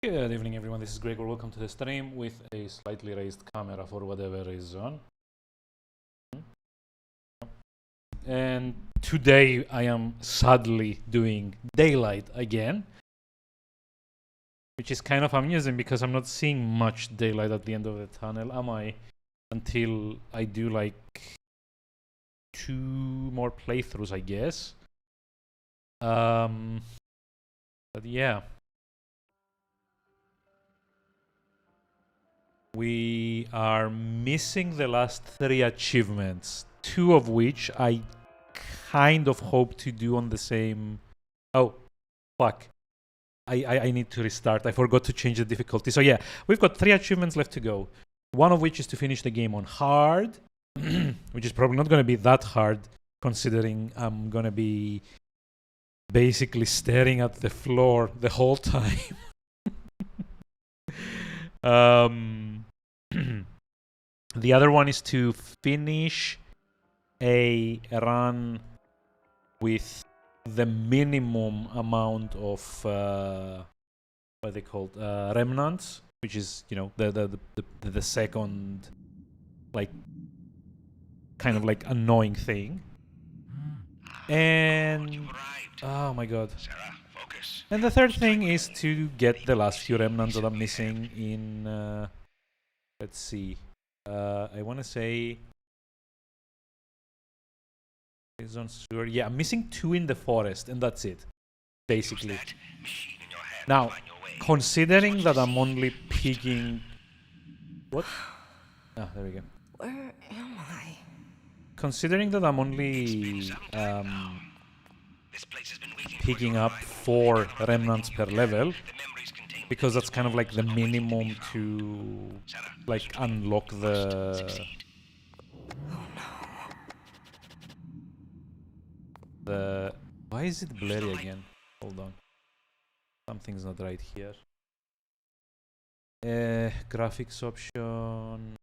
Good evening, everyone. This is Gregor. Welcome to the stream with a slightly raised camera for whatever reason. And today I am sadly doing daylight again, which is kind of amusing because I'm not seeing much daylight at the end of the tunnel, am I? Until I do like 2 more playthroughs, I guess. But yeah. We are missing the last 3 achievements, 2 of which I kind of hope to do on the same... Oh, fuck. I need to restart. I forgot to change the difficulty. So yeah, we've got 3 achievements left to go. One of which is to finish the game on hard, which is probably not going to be that hard, considering I'm going to be basically staring at the floor the whole time. The other one is to finish a run with the minimum amount of what are they called, remnants, which is, you know, the second, like, kind of like annoying thing. And oh my god. And the third thing is to get the last few remnants that I'm missing in let's see. I want to say yeah, I'm missing 2 in the forest, and that's it, basically. Now, considering that I'm only picking... What? Ah, there we go. Where am I? Considering that I'm only picking up 4 remnants per level, because that's kind of like the minimum to like unlock the why is it blurry again? Hold on, something's not right here. Graphics option.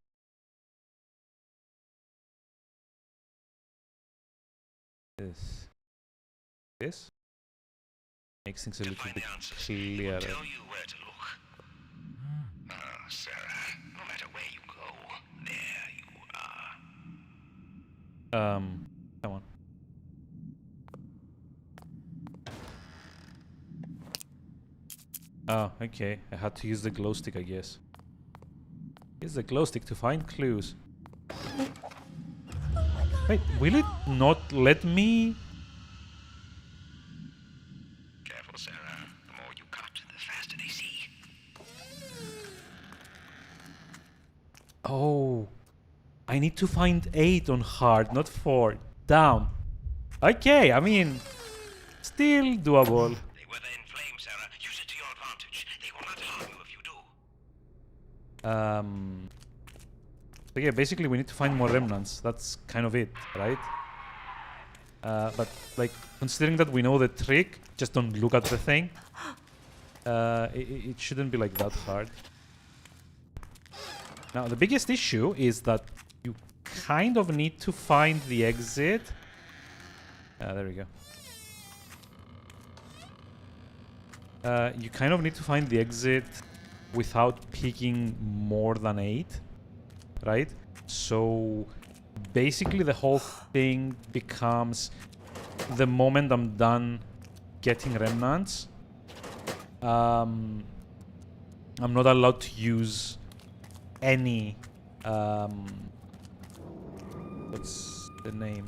This makes things a little bit clearer. No matter where you go, there you are. Come on. Oh, okay. I had to use the glow stick, I guess. Use the glow stick to find clues. Wait, will it not let me? Careful, Sarah. The more you cut, the faster they see. Oh, I need to find 8 on hard, not 4. Damn. Okay, I mean, still doable. They wither in flame, Sarah. Use it to your advantage. They will not harm you if you do. So yeah, basically we need to find more remnants. That's kind of it, right? But like, considering that we know the trick, just don't look at the thing. It shouldn't be like that hard. Now the biggest issue is that you kind of need to find the exit. There we go. You kind of need to find the exit without picking more than 8. Right? So basically the whole thing becomes, the moment I'm done getting remnants, I'm not allowed to use any what's the name?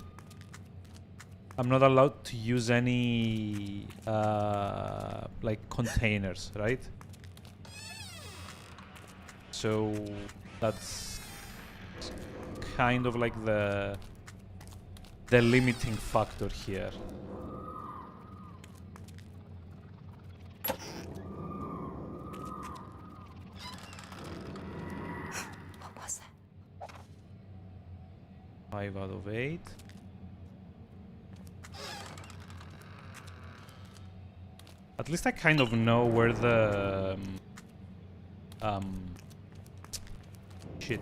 I'm not allowed to use any like containers, right? So that's kind of like the limiting factor here. What was that? 5 out of 8. At least I kind of know where the shit.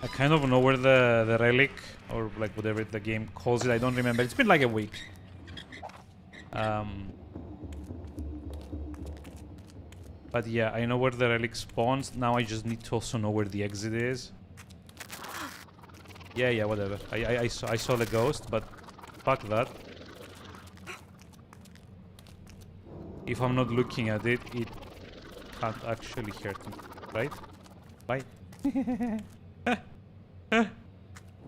I kind of know where the relic, or like whatever the game calls it, I don't remember. It's been like a week. But yeah, I know where the relic spawns. Now I just need to also know where the exit is. Yeah, whatever. I saw the ghost, but fuck that. If I'm not looking at it, it can't actually hurt me, right? Bye.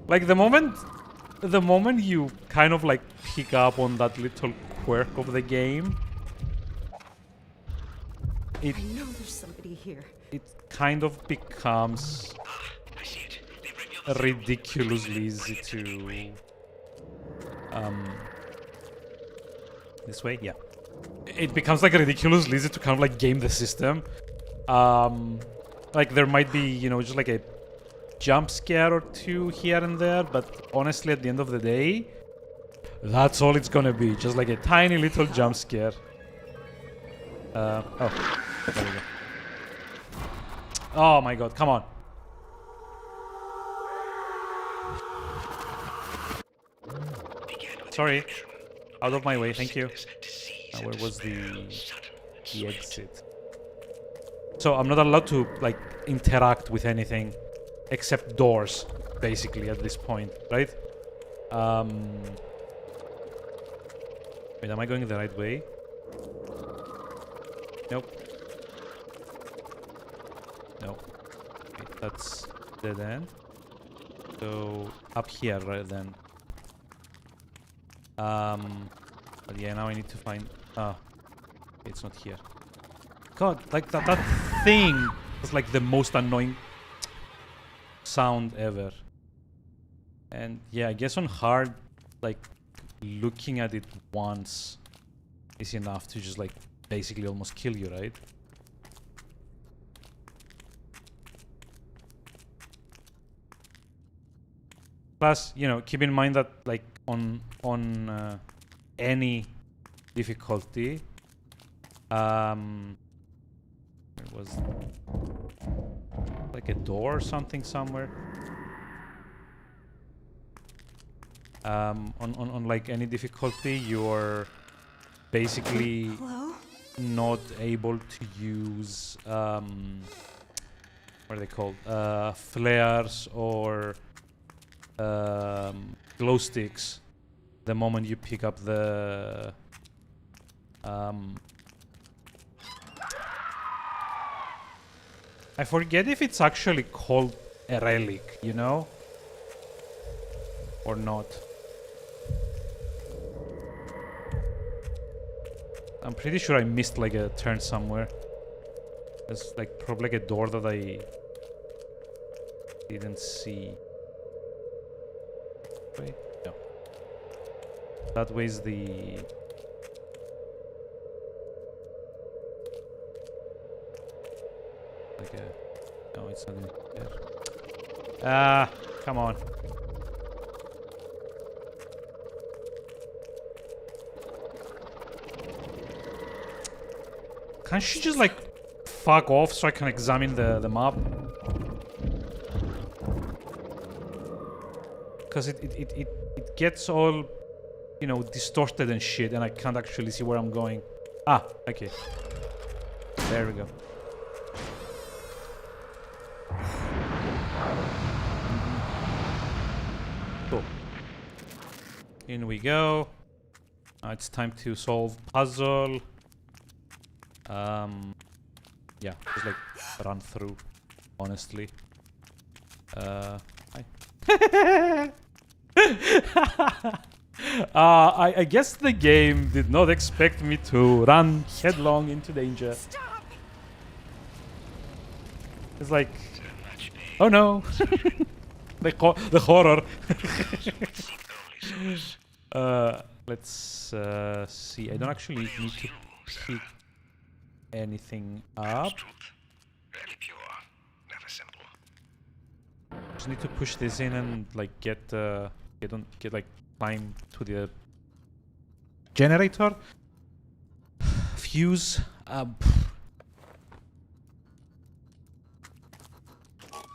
Like the moment you kind of like pick up on that little quirk of the game, I know there's somebody here. it kind of becomes I see it. They bring me on the ridiculously easy to this way, yeah. It becomes like ridiculously easy to kind of like game the system. Like there might be, you know, just like a jump scare or two here and there, but honestly at the end of the day, that's all it's gonna be, just like a tiny little jump scare. Oh, there we go. Oh my god, come on. Sorry. Out of my way, thank you. Where was the exit? So I'm not allowed to like interact with anything except doors, basically, at this point, right? Wait, am I going the right way? Nope. Nope. Okay, that's dead end. So up here, right then. But yeah, now I need to find. Ah, it's not here. God, like that thing was like the most annoying sound ever. And yeah, I guess on hard, like looking at it once is enough to just like basically almost kill you, right? Plus, you know, keep in mind that like on any difficulty, there was like a door or something somewhere. On like any difficulty, you're basically Hello? not able to use what are they called? Flares or glow sticks the moment you pick up the I forget if it's actually called a relic, you know? Or not. I'm pretty sure I missed like a turn somewhere. There's like probably like a door that I didn't see. Wait, no. That way's the... like a... no, it's not in there. Ah, come on. Can't she just like fuck off so I can examine the map? Because it gets all, you know, distorted and shit, and I can't actually see where I'm going. Ah, okay. There we go. Cool. In we go. It's time to solve puzzle. Yeah, just like run through, honestly. Hi. I guess the game did not expect me to run headlong into danger. Stop! It's like, oh no, the horror. Let's see. I don't actually need to pick anything up. Really pure, never simple. Just need to push this in and like get like climb to the generator. Fuse.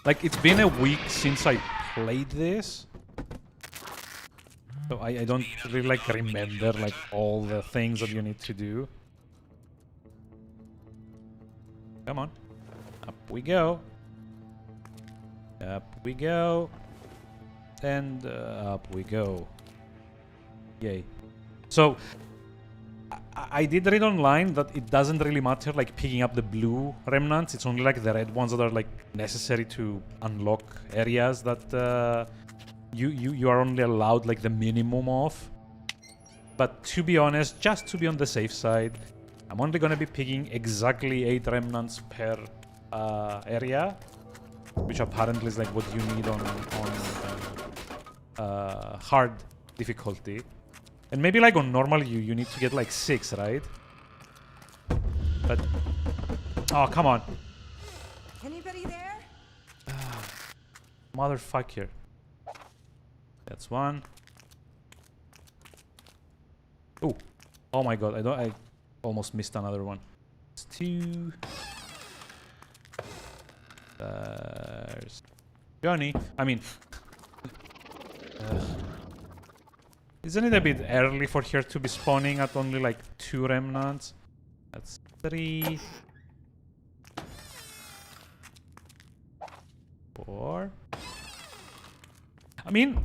Like it's been a week since I played this, so I don't really like remember like all the things that you need to do. Come on. Up we go. Up we go. And up we go. Yay. So, I did read online that it doesn't really matter like picking up the blue remnants. It's only like the red ones that are like necessary to unlock areas that you are only allowed like the minimum of. But to be honest, just to be on the safe side, I'm only gonna be picking exactly 8 remnants per area, which apparently is like what you need on hard difficulty. And maybe like on normal you need to get like 6, right? But oh, come on. Anybody there? Motherfucker. That's one. Ooh. Oh my god, I almost missed another one. It's 2. There's Johnny. I mean, isn't it a bit early for her to be spawning at only like 2 remnants? That's 3. 4. I mean,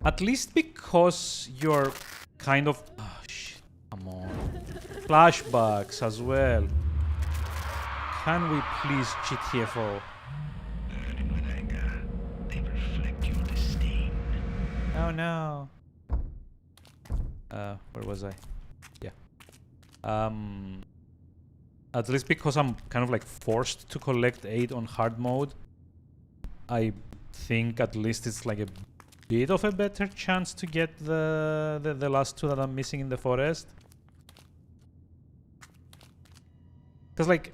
at least because you're kind of... Oh, shit. Come on. Flashbacks as well. Can we please GTFO? Burning with anger, they reflect your disdain. Oh no. Where was I? Yeah. At least because I'm kind of like forced to collect 8 on hard mode, I think at least it's like a bit of a better chance to get the last 2 that I'm missing in the forest. Because like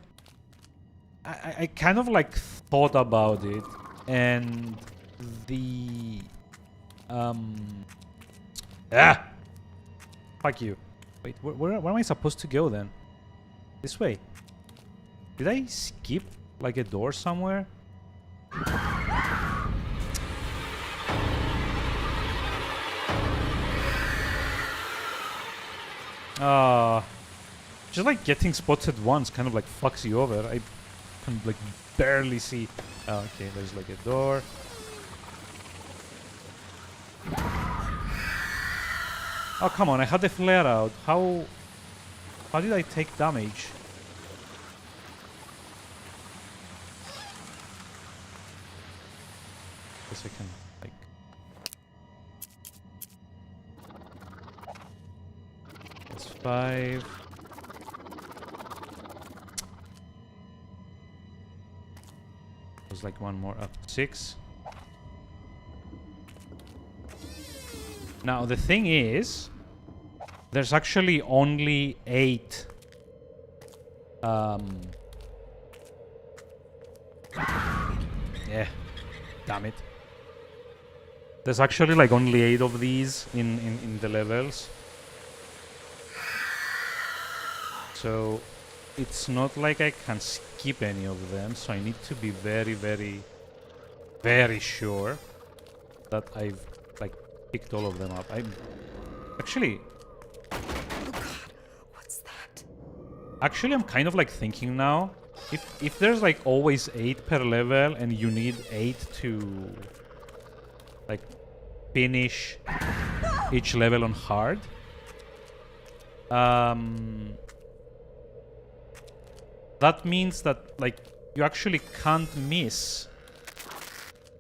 I kind of like thought about it, and the fuck you. Wait, where am I supposed to go then? This way. Did I skip like a door somewhere? Just like getting spotted once kind of like fucks you over. I can like barely see. Oh, okay, there's like a door. Oh, come on, I had the flare out. How did I take damage? Guess I can like... That's 5. There's like one more up. 6. Now the thing is, there's actually only 8 yeah, damn it. There's actually like only 8 of these in the levels. So it's not like I can skip any of them, so I need to be very, very, very sure that I've like picked all of them up. I'm actually... Oh God, what's that? Actually, I'm kind of like thinking now, if there's like always 8 per level and you need 8 to like finish each level on hard, that means that like you actually can't miss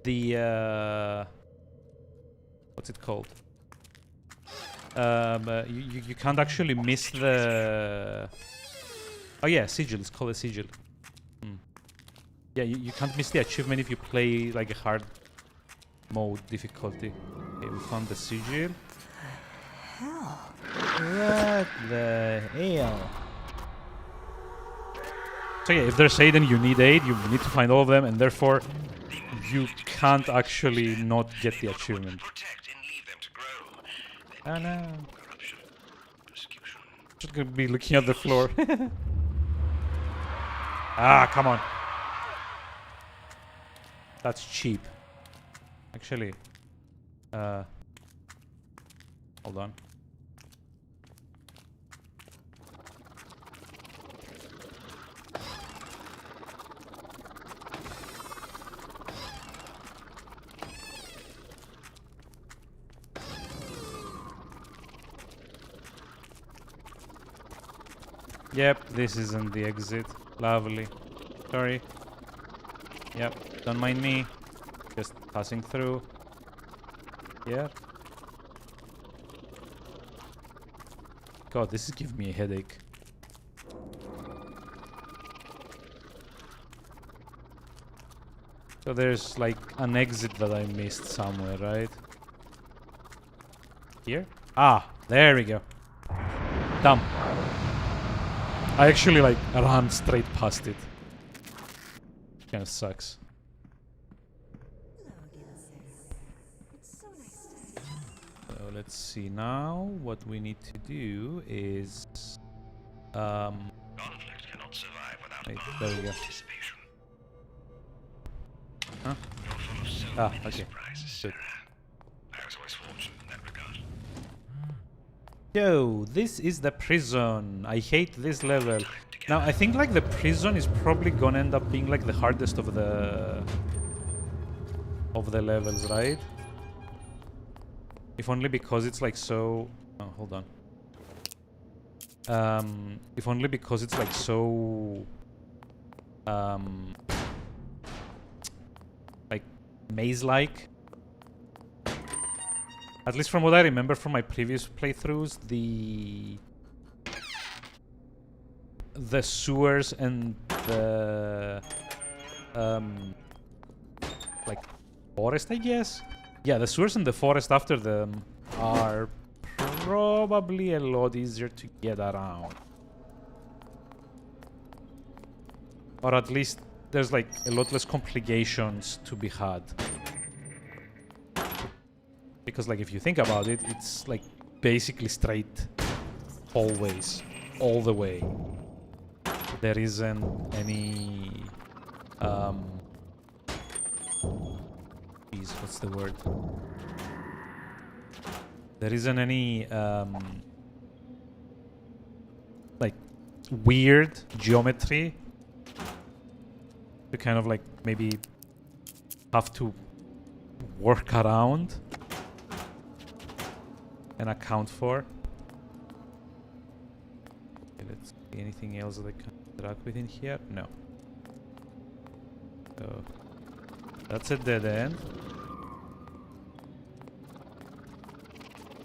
the what's it called? You can't actually miss the... Oh yeah, sigil. It's called a sigil. Yeah, you can't miss the achievement if you play like a hard mode difficulty. Okay, we found the sigil. Hell. What the hell? So yeah, if there's 8 and you need 8, you need to find all of them, and therefore you can't actually not get the achievement. Protect and leave them to grow. Oh no. Corruption, persecution. Just gonna be looking at the floor. Ah, come on. That's cheap. Actually, hold on. Yep, this isn't the exit. Lovely. Sorry. Yep, don't mind me. Just passing through. Yeah. God, this is giving me a headache. So there's like an exit that I missed somewhere, right? Here? Ah, there we go. Dumb. I actually like ran straight past it. Kinda sucks. So let's see now. What we need to do is Conflict cannot survive without wait, there we go. participation. Huh? You're full of so Ah, many okay. surprises, Good. Sarah. I was always fortunate in that regard. Yo, this is the prison. I hate this level. Now, I think like the prison is probably gonna end up being like the hardest of the levels, right? If only because it's like so... Oh, hold on. If only because it's like so... like maze-like. At least from what I remember from my previous playthroughs, the sewers and the like forest, I guess. Yeah, the sewers and the forest after them are probably a lot easier to get around. Or at least there's like a lot less complications to be had. Because like if you think about it, it's like basically straight hallways all the way. There isn't any geez, what's the word? There isn't any like weird geometry to kind of like maybe have to work around and account for. Okay, let's see anything else that I can interact with in here. No. So that's a dead end.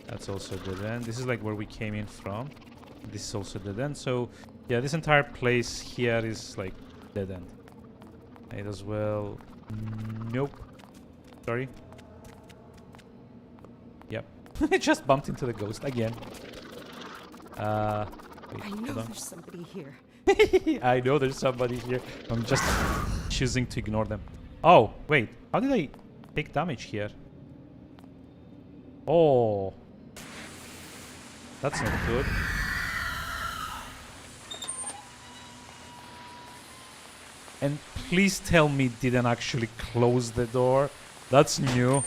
That's also a dead end. This is like where we came in from. This is also dead end. So yeah, this entire place here is like dead end. Might as well. Nope. Sorry. Yep. I just bumped into the ghost again. Wait, I know hold on. there's somebody here. I know there's somebody here. I'm just choosing to ignore them. Oh, wait. How did I take damage here? Oh. That's not good. And please tell me it didn't actually close the door. That's new.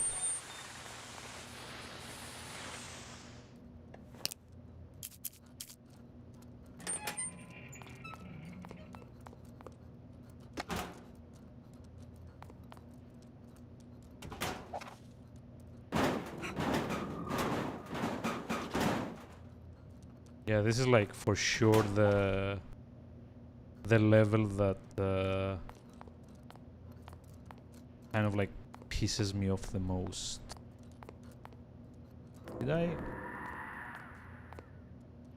Yeah, this is like for sure the level that kind of like pisses me off the most. Did I?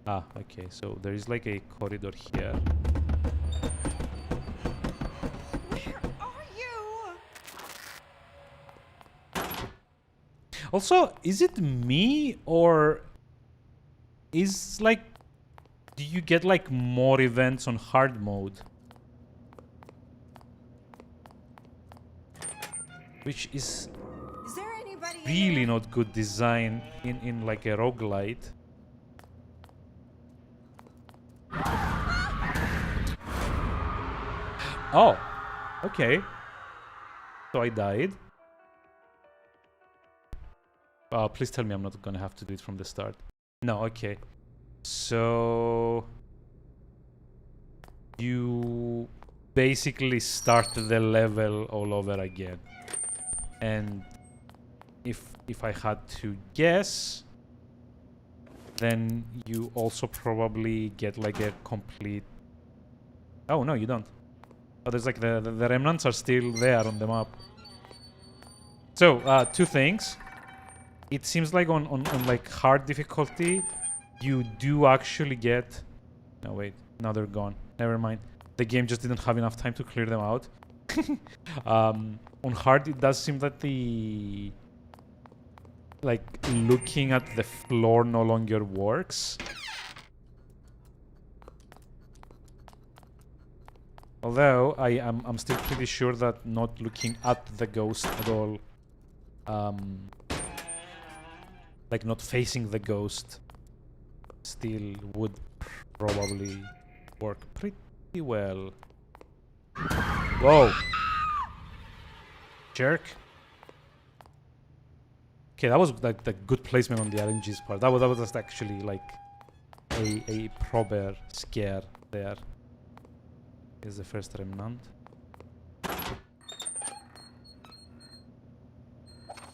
Ah, okay. So there is like a corridor here. Where are you? Also, is it me or is like, do you get like more events on hard mode? Which is Is there anybody really here? not good design in like a roguelite. Oh, okay. So I died. Please tell me I'm not gonna have to do it from the start. No, okay. So you basically start the level all over again. And if I had to guess, then you also probably get like a complete... Oh, no, you don't. Oh, there's like the remnants are still there on the map. So, two things. It seems like on like hard difficulty, you do actually get... No, wait. Now they're gone. Never mind. The game just didn't have enough time to clear them out. On hard, it does seem that the... Like, looking at the floor no longer works. Although, I'm still pretty sure that not looking at the ghost at all... like, not facing the ghost still would probably work pretty well. Whoa! Jerk. Okay, that was like the good placement on the RNG's part. That was just actually like a proper scare there. Here's the first remnant.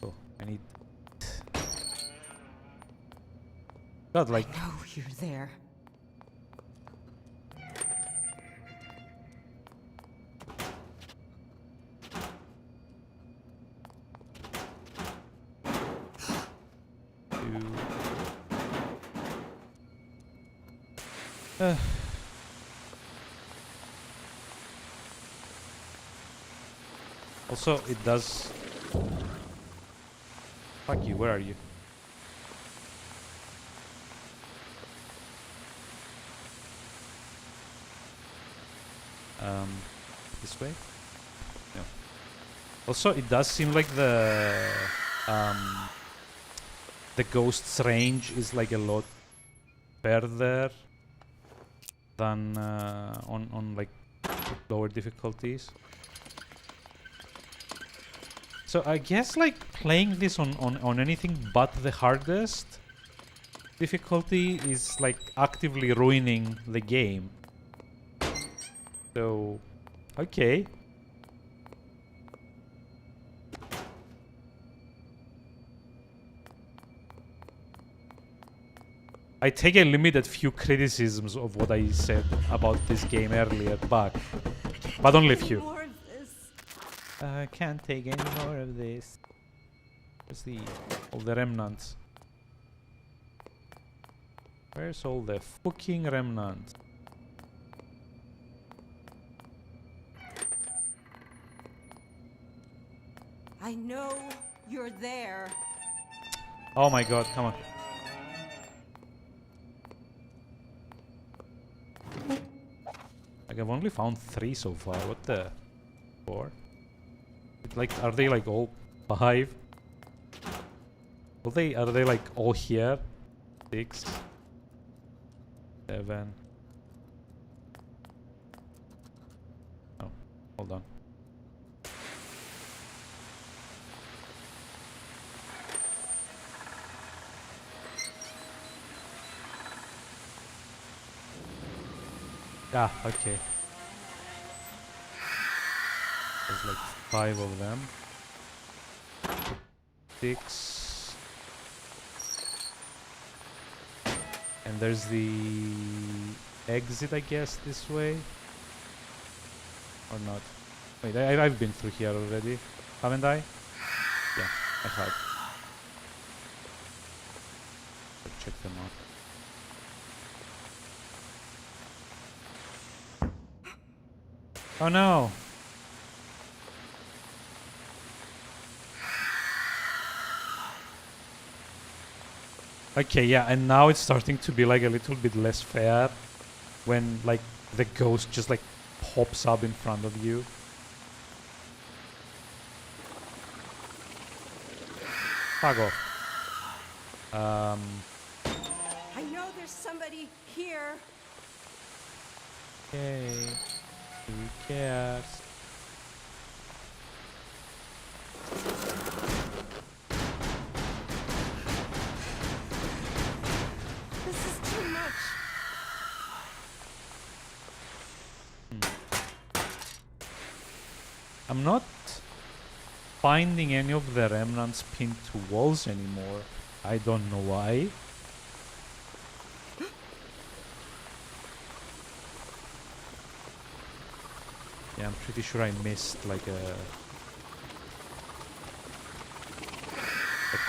Oh, I need... God, like... I know you're there. Also, it does... Fuck you, where are you? This way? No. Also, it does seem like the ghost's range is like a lot further than on like lower difficulties. So I guess like playing this on anything but the hardest difficulty is like actively ruining the game. So, okay. I take a limited few criticisms of what I said about this game earlier back, but only a few. More of this. I can't take any more of this. Where's all the remnants? Where's all the fucking remnants? I know you're there. Oh my god, come on. Like I've only found 3 so far. What the? 4? Like, are they like all 5? Are they like all here? 6? 7? Oh, hold on. Ah, okay. There's like 5 of them. 6. And there's the exit, I guess, this way. Or not. Wait, I've been through here already. Haven't I? Yeah, I have. Let's check them out. Oh no! Okay, yeah, and now it's starting to be like a little bit less fair when like the ghost just like pops up in front of you. Fuck off. I know there's somebody here. Okay. Who cares? This is too much. I'm not finding any of the remnants pinned to walls anymore. I don't know why. Yeah, I'm pretty sure I missed like a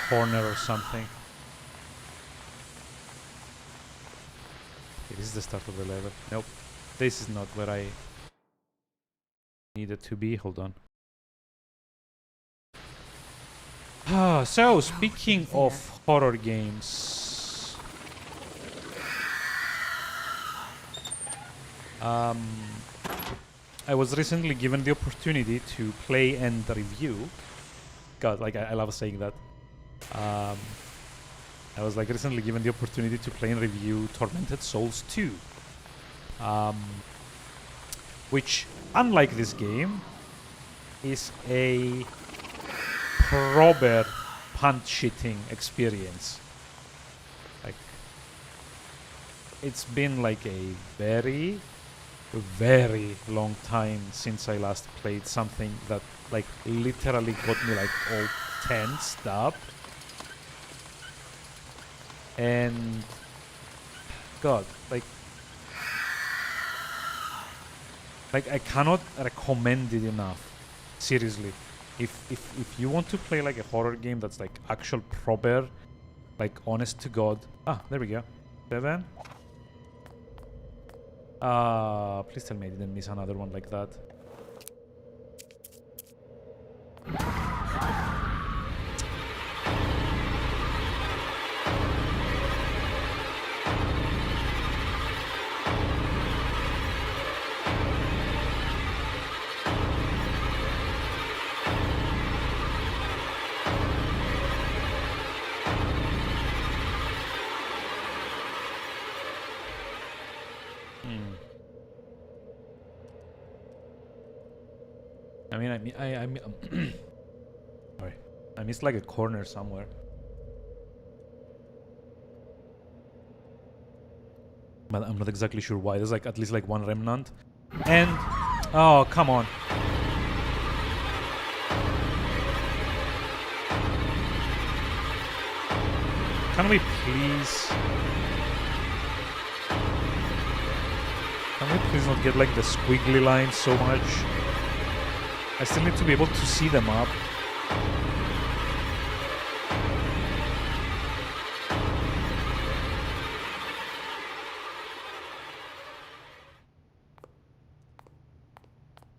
corner or something. Okay, this is the start of the level. Nope. This is not where I needed to be. Hold on. So, speaking of horror games, I was recently given the opportunity to play and review. God, like I love saying that. I was like recently given the opportunity to play and review Tormented Souls 2, which, unlike this game, is a proper punch-shitting experience. Like, it's been like a very, very long time since I last played something that like literally got me like all tensed up. And God, like I cannot recommend it enough. Seriously. If you want to play like a horror game that's like actual proper, like honest to God. Ah, there we go. 7. Please tell me I didn't miss another one like that. Sorry, I missed like a corner somewhere. But I'm not exactly sure why. There's like at least like one remnant. And oh, come on. Can we please not get like the squiggly lines so much? I still need to be able to see them up.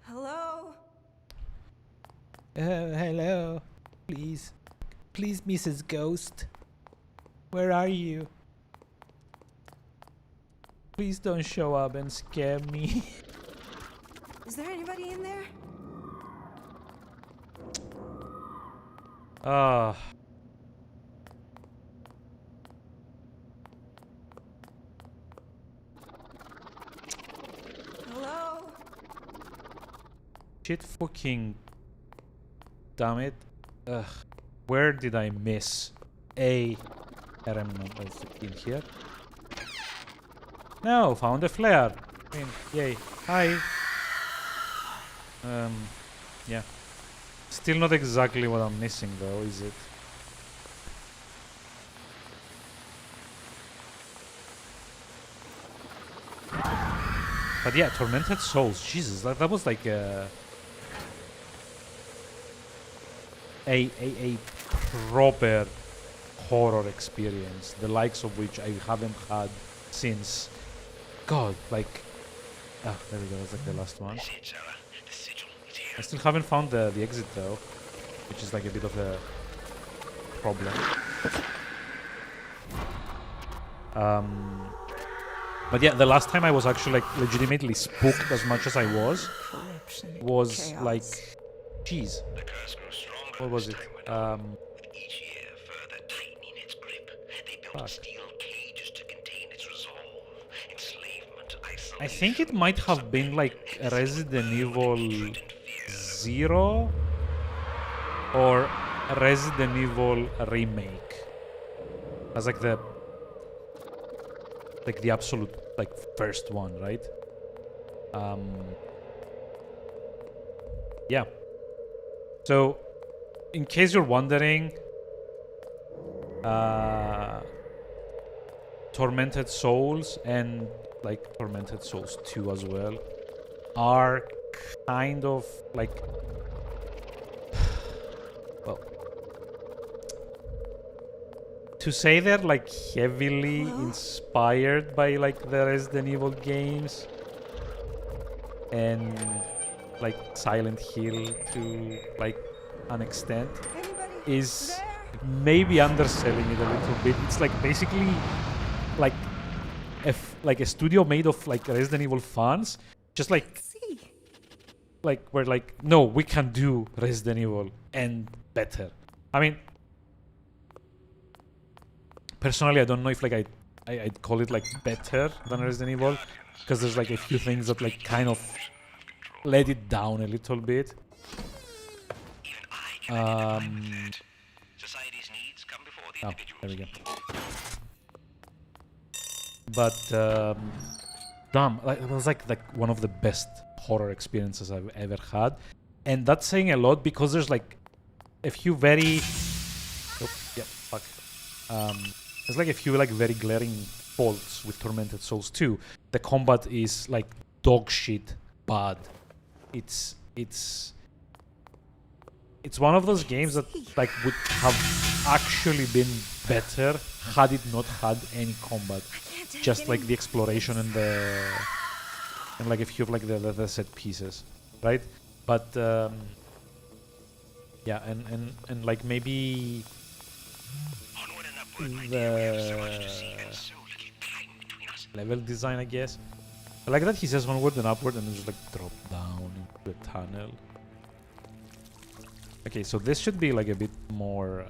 Hello? Hello. Please, Mrs. Ghost. Where are you? Please don't show up and scare me. Is there anybody in there? Hello? Shit fucking damn it. Ugh. Where did I miss a remnant? That's in here. No, found a flare. I mean, yay. Hi. Yeah. Still not exactly what I'm missing though, is it? But yeah, Tormented Souls, Jesus, that was like a proper horror experience, the likes of which I haven't had since, God, like, there we go, that's like the last one. I still haven't found the exit though, which is like a bit of a problem. But yeah, the last time I was actually like legitimately spooked as much as I was like, jeez, what was it? Fuck. I think it might have been like Resident Evil 0 or Resident Evil Remake as like the absolute like first one, right? Yeah. So in case you're wondering, Tormented Souls and like Tormented Souls 2 as well are kind of like, well, to say they're like heavily Hello? inspired by like the Resident Evil games and like Silent Hill to like an extent Anybody is there? maybe underselling it a little bit. It's like basically like like a studio made of like Resident Evil fans, just like See. we're like, no, we can do Resident Evil and better. I mean, personally, I don't know if like I'd call it like better than Resident Evil, because there's like a few things that like kind of let it down a little bit. Society's needs come before the Oh, individual's there we go. needs. But damn, like, it was like one of the best horror experiences I've ever had, and that's saying a lot because there's like a few very, there's like a few like very glaring faults with Tormented Souls 2. The combat is like dog shit bad. It's one of those games that like would have actually been better had it not had any combat. Can't take Just like any- the exploration and like a few of like the set pieces, right? But yeah, and like maybe Onward and upward, my dear, we have so much to see the and so little time between us. level design, I guess. I like that he says onward and upward and then just like drop down into the tunnel. Okay, so this should be like a bit more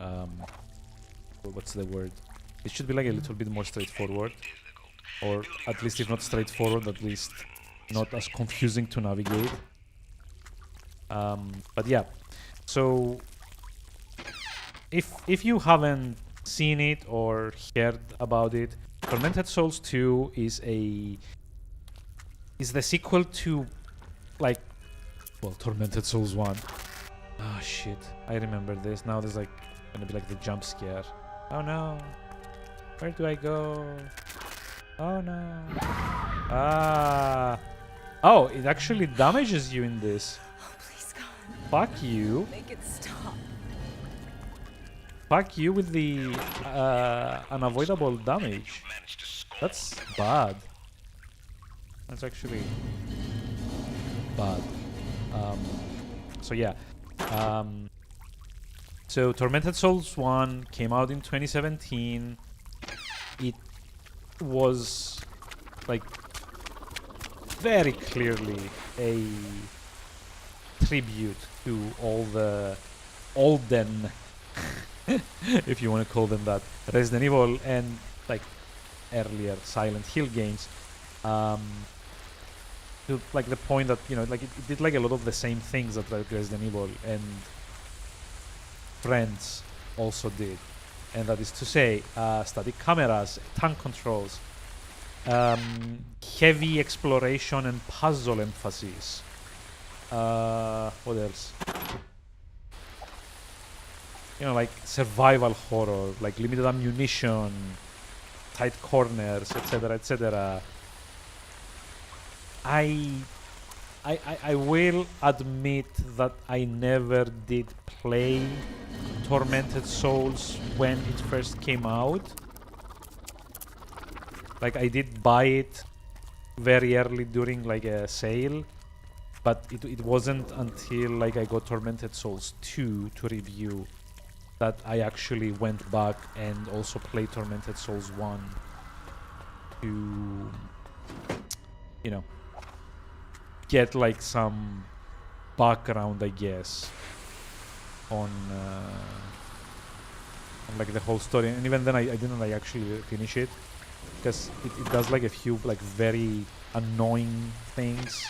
what's the word? It should be like a little bit more straightforward, or at least if not straightforward, at least not as confusing to navigate. But yeah, so if you haven't seen it or heard about it, Tormented Souls 2 is the sequel to like, well, Tormented Souls 1. Oh shit, I remember this. Now there's like gonna be like the jump scare. Oh no, where do I go? Oh no. Ah. Oh, it actually damages you in this. Oh, please, God. Fuck you. Make it stop. Fuck you with the unavoidable damage. Managed to score. That's bad. That's actually bad. So yeah. So Tormented Souls 1 came out in 2017. It was like very clearly a tribute to all the olden, if you want to call them that, Resident Evil and like earlier Silent Hill games. To like the point that, you know, like it did like a lot of the same things that like Resident Evil and Friends also did, and that is to say, static cameras, tank controls, heavy exploration and puzzle emphasis. What else? You know, like survival horror, like limited ammunition, tight corners, etc., etc. I will admit that I never did play Tormented Souls when it first came out. Like I did buy it very early during like a sale, but it wasn't until like I got Tormented Souls 2 to review that I actually went back and also played Tormented Souls 1 to, you know, get like some background, I guess, on like the whole story. And even then I didn't like actually finish it because it does like a few like very annoying things.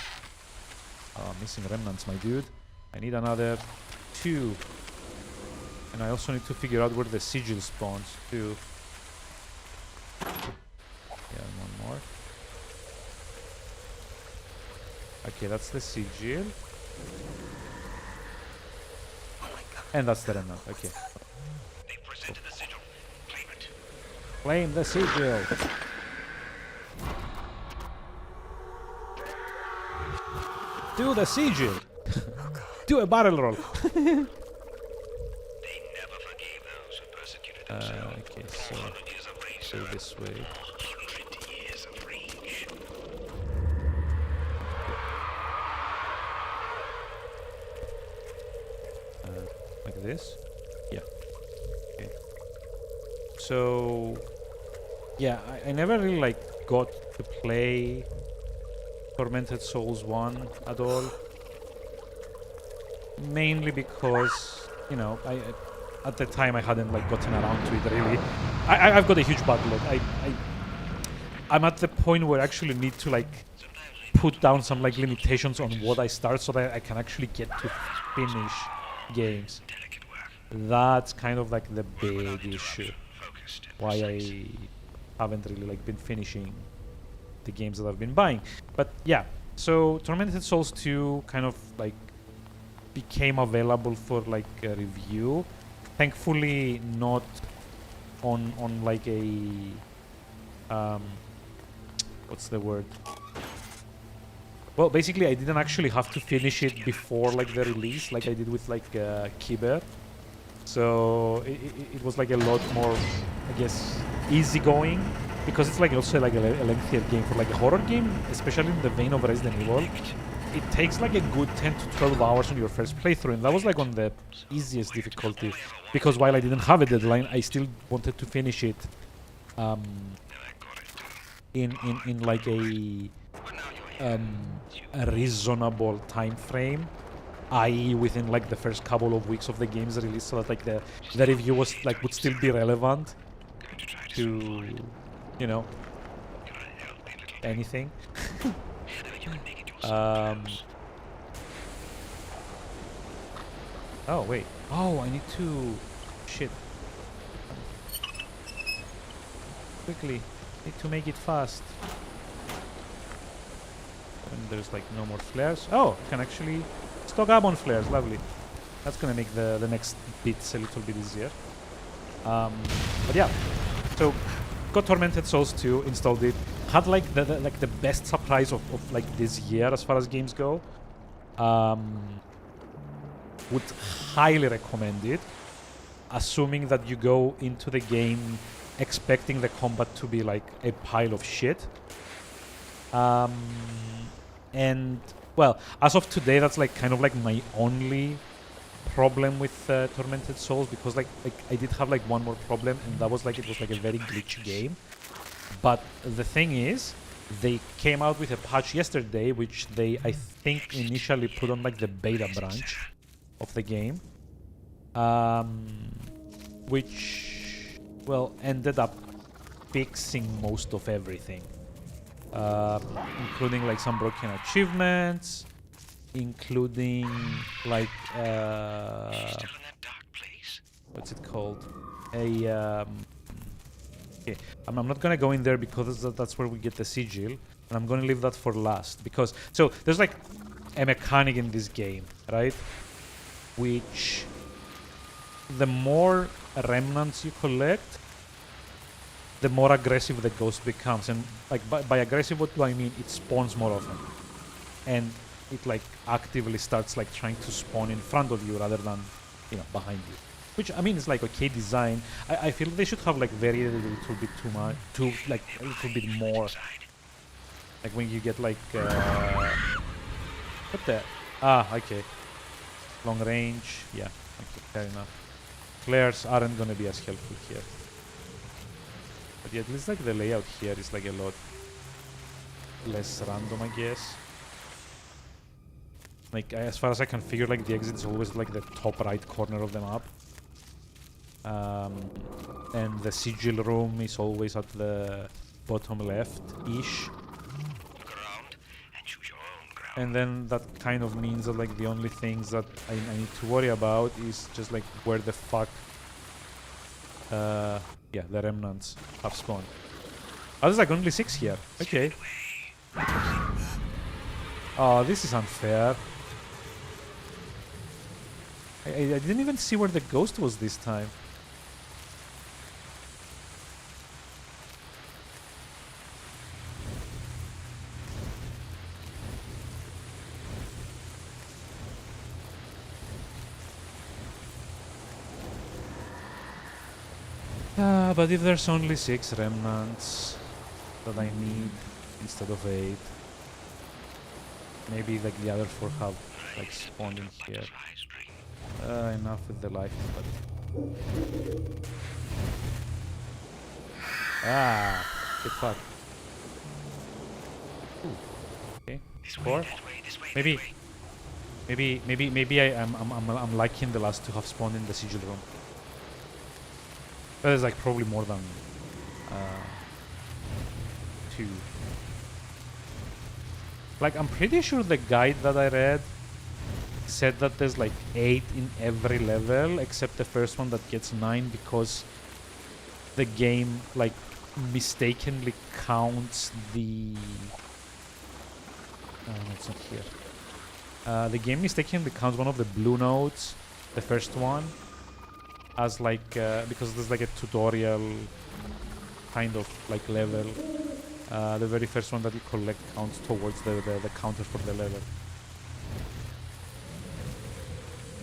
Missing remnants, my dude. I need another 2, and I also need to figure out where the sigil spawns too. Yeah, one more. Okay, that's the sigil. Oh my God. And that's the remnant. Okay. They presented the sigil. Claim it. Claim the sigil. Do the sigil. Do a barrel roll. They never forgave those who persecuted themselves. Okay, so 400 years of rage, go sir. this way. 400 years of rage. Like this? Yeah. Okay. So yeah, I never really like got to play Tormented Souls 1 at all. Mainly because, you know, I at the time I hadn't like gotten around to it really. I've got a huge backlog. I'm at the point where I actually need to like put down some like limitations on what I start so that I can actually get to finish games. Delicate work. That's kind of like the big issue. Focused and Why precise. I haven't really like been finishing the games that I've been buying. But yeah, so Tormented Souls 2 kind of like became available for like a review. Thankfully not on like a what's the word? Well, basically I didn't actually have to finish it before like the release like I did with like Kiber. So it was like a lot more, I guess, easygoing because it's like also like a lengthier game for like a horror game, especially in the vein of Resident Evil. It takes like a good 10 to 12 hours on your first playthrough, and that was like on the easiest difficulty because while I didn't have a deadline, I still wanted to finish it in like a reasonable time frame, i.e. within like the first couple of weeks of the game's release, so that like the review was like would still be relevant to, you know, anything. Oh wait. Oh, I need to. Shit. Quickly. Need to make it fast. And there's like no more flares. Oh, can actually stock up on flares. Lovely. That's gonna make the next bits a little bit easier. But yeah. So got Tormented Souls 2, installed it. Had like the best surprise of like this year as far as games go. Would highly recommend it, assuming that you go into the game expecting the combat to be like a pile of shit. And well, as of today, that's like kind of like my only problem with Tormented Souls, because like I did have like one more problem, and that was like it was like a very glitchy game. But the thing is, they came out with a patch yesterday, which they I think initially put on like the beta branch of the game, which well ended up fixing most of everything, including like some broken achievements, including like Still in that dark place. what's it called? Okay, I'm not gonna go in there because that's where we get the sigil, and I'm gonna leave that for last because so there's like a mechanic in this game, right? Which the more remnants you collect, the more aggressive the ghost becomes, and like by aggressive, what do I mean? It spawns more often, and it like actively starts like trying to spawn in front of you rather than, you know, behind you. Which I mean is like okay design. I feel they should have like very a little bit too much, like a little bit more. Like when you get like what the okay, long range, yeah, okay, fair enough. Flares aren't gonna be as helpful here, but yeah, at least like the layout here is like a lot less random, I guess. Like as far as I can figure, like the exit is always like the top right corner of the map. And the sigil room is always at the bottom left-ish. Look around and choose your own ground. And then that kind of means that like the only things that I need to worry about is just like where the fuck yeah, the remnants have spawned. Oh, there's like only 6 here. Okay. Oh, this is unfair. I didn't even see where the ghost was this time. But if there's only 6 remnants that I need instead of 8, maybe like the other 4 have like spawned in here. Butterfly's dream. Enough with the life, but good fuck. Ooh. Okay, This way, 4. that way, this way, Maybe, that way. maybe I'm liking the last to have spawned in the sigil room. But there's like probably more than 2. Like I'm pretty sure the guide that I read said that there's like 8 in every level except the first one that gets 9 because the game like mistakenly counts the no, it's not here. The game mistakenly counts one of the blue nodes, the first one, as like because there's like a tutorial kind of like level. The very first one that you collect counts towards the counter for the level.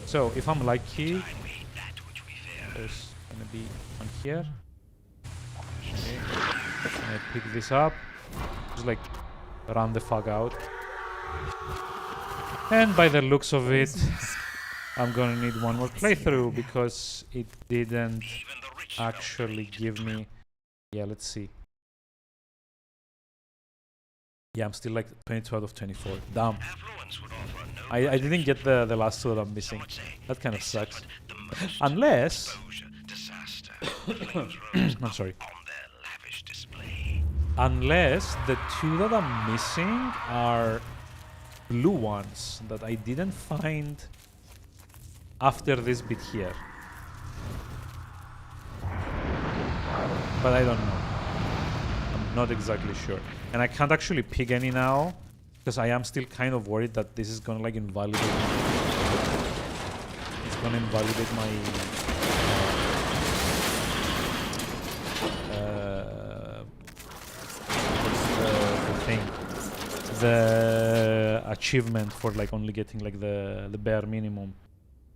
So if I'm lucky, Time we eat that which we fear. there's gonna be one here. Okay. I pick this up, just like run the fuck out. And by the looks of it, I'm gonna need one more playthrough because it didn't Even the rich actually give me. Yeah, let's see. Yeah, I'm still like 22 out of 24. Damn. affluence would offer no I didn't get the last 2 that I'm some missing. would say That kind of they sucks. suffered the most Unless. exposure, disaster, flames rose I'm sorry. on their lavish display. Unless the 2 that I'm missing are blue ones that I didn't find after this bit here. But I don't know. I'm not exactly sure. And I can't actually pick any now because I am still kind of worried that this is gonna like invalidate. It's gonna invalidate my what's the thing? The achievement for like only getting like the bare minimum.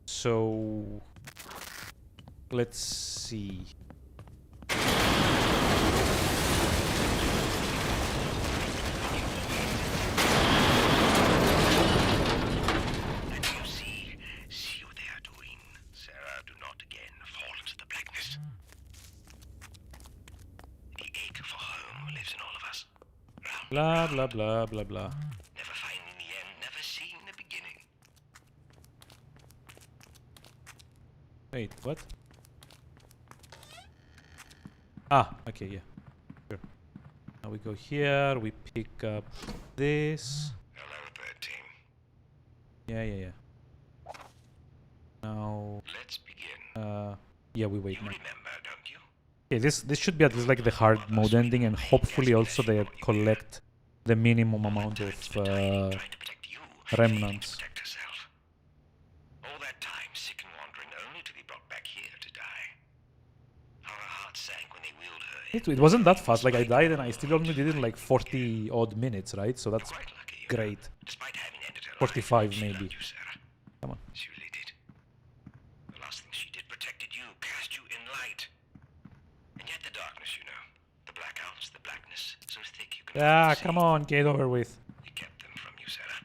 So let's see. And you see what they are doing. Sarah, do not again fall into the blackness. The ache for home lives in all of us. Round, Blah blah blah blah blah. never finding the end, never seeing the beginning. Wait, what? Ah, okay, yeah. Sure. Now we go here, we pick up this. Hello, third team. Yeah. Now, Let's begin. yeah, we wait You now. remember, don't you? Okay, this should be at least like the hard mode ending, and hopefully also they collect the minimum amount of Trying to protect you. remnants. To protect herself. All that time sick and wandering, only to be brought back here to die. How her heart sank when they wheeled her in. It wasn't that fast. Like I died and I still only did it in like 40 odd minutes, right? So that's Quite lucky you. great. Despite having ended her 45 life, she maybe. loved you, Sarah. Come on. She really did. The last thing she did protected you, cast you in light. And yet the darkness, you know. The blackouts, the blackness, so thick you can Ah, hardly see. come on, get over with. We kept them from you, Sarah.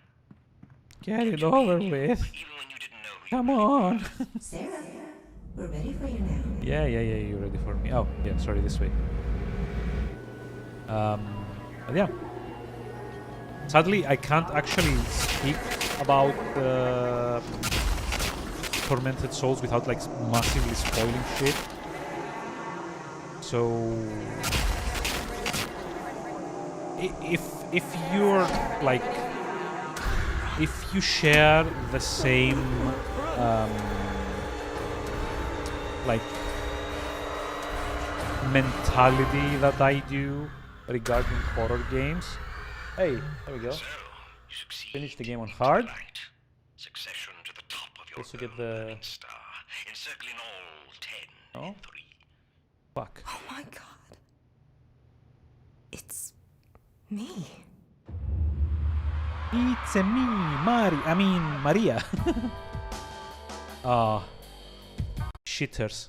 Get it over with. Even when you didn't know who Come you really on. Sarah, we're ready for you now. Yeah, you're ready for me. Oh, yeah, sorry, this way. But yeah. Sadly, I can't actually speak about Tormented Souls without like massively spoiling shit. So, if you're like, if you share the same like mentality that I do regarding horror games. Hey, there we go. So, you succeed. Finish the game on into hard. light. Succession to the top of your Also get own the- burning star, encircling all 10 Oh. in 3. Fuck. Oh my god. It's me. It's me, Maria. Ah, shitters.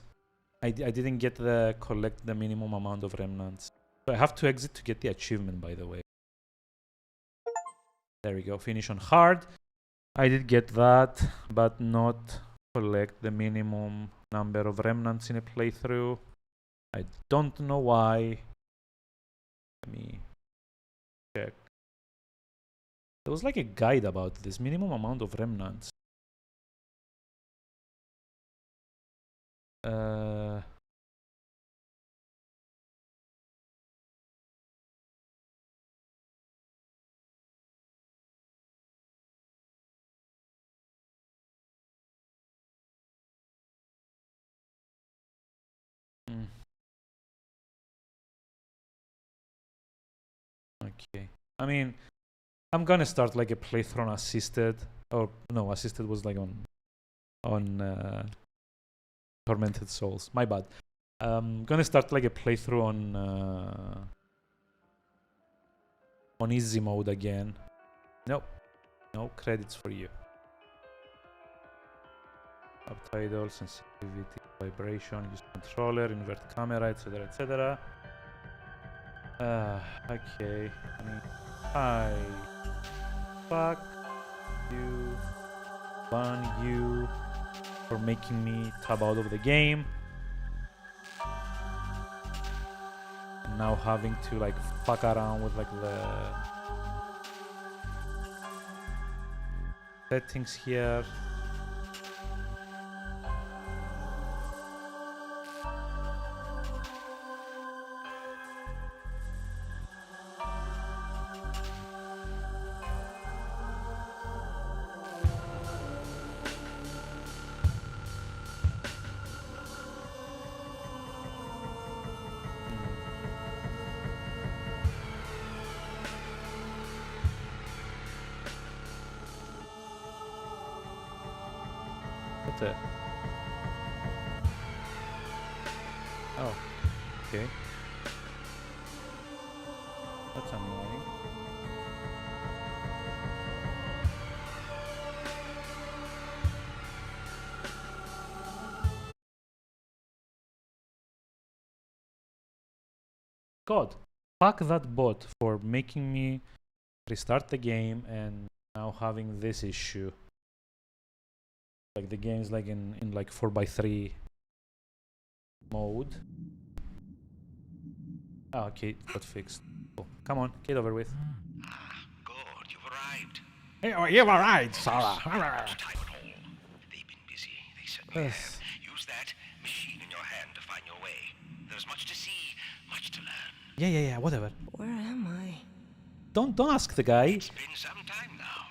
I didn't get the collect the minimum amount of remnants. So I have to exit to get the achievement, by the way. There we go. Finish on hard. I did get that, but not collect the minimum number of remnants in a playthrough. I don't know why. Let me check. There was like a guide about this minimum amount of remnants. Okay. I mean, I'm gonna start like a playthrough on assisted, or no, assisted was like on Tormented Souls. My bad. Gonna start like a playthrough on easy mode again. Nope. No credits for you. Subtitle, sensitivity, vibration, use controller, invert camera, etc., etc. Okay. Hi. Fuck you. Ban you for making me tab out of the game. And now having to like fuck around with like the settings here. What the? Oh, okay. That's annoying. God, fuck that bot for making me restart the game and now having this issue. Like the game's like in like 4x3 mode. Oh, okay, it got fixed. Oh, come on, get over with. Ah, good, you've arrived. Hey, oh, you've arrived, Sarah. Time at all. They've been busy. They certainly have. Use that machine in your hand to find your way. There's much to see, much to learn. Yeah, whatever. Where am I? Don't ask the guy. It's been some time now.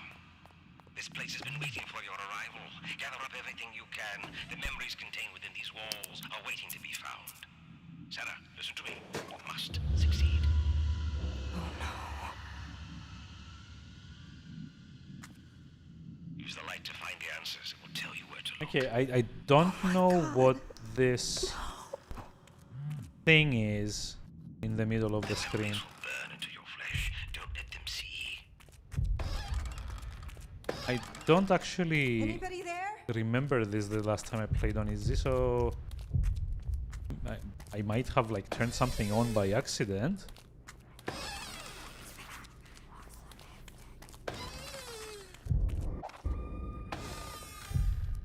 This place has been waiting for your arrival. Gather up everything you can. The memories contained within these walls are waiting to be found. Sarah, listen to me. You must succeed. Use the light to find the answers. It will tell you where to look. Okay, I don't know what this thing is in the middle of the screen. Memories will burn into your flesh. Don't let them see. I don't actually Anybody there? remember this the last time I played on Easy, so I might have like turned something on by accident.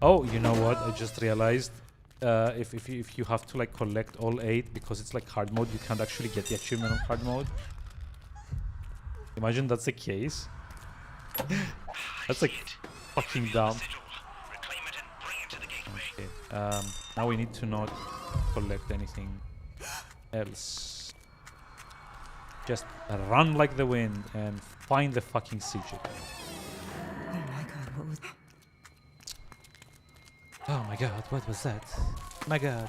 Oh, you know what? I just realized if you have to like collect all 8 because it's like hard mode, you can't actually get the achievement on hard mode. Imagine that's the case. That's like fucking dumb. Reclaim it and bring it to the gateway. Okay. Now we need to not collect anything else. Just run like the wind and find the fucking sigil. Oh my god, what was... Oh my god, what was that? My god.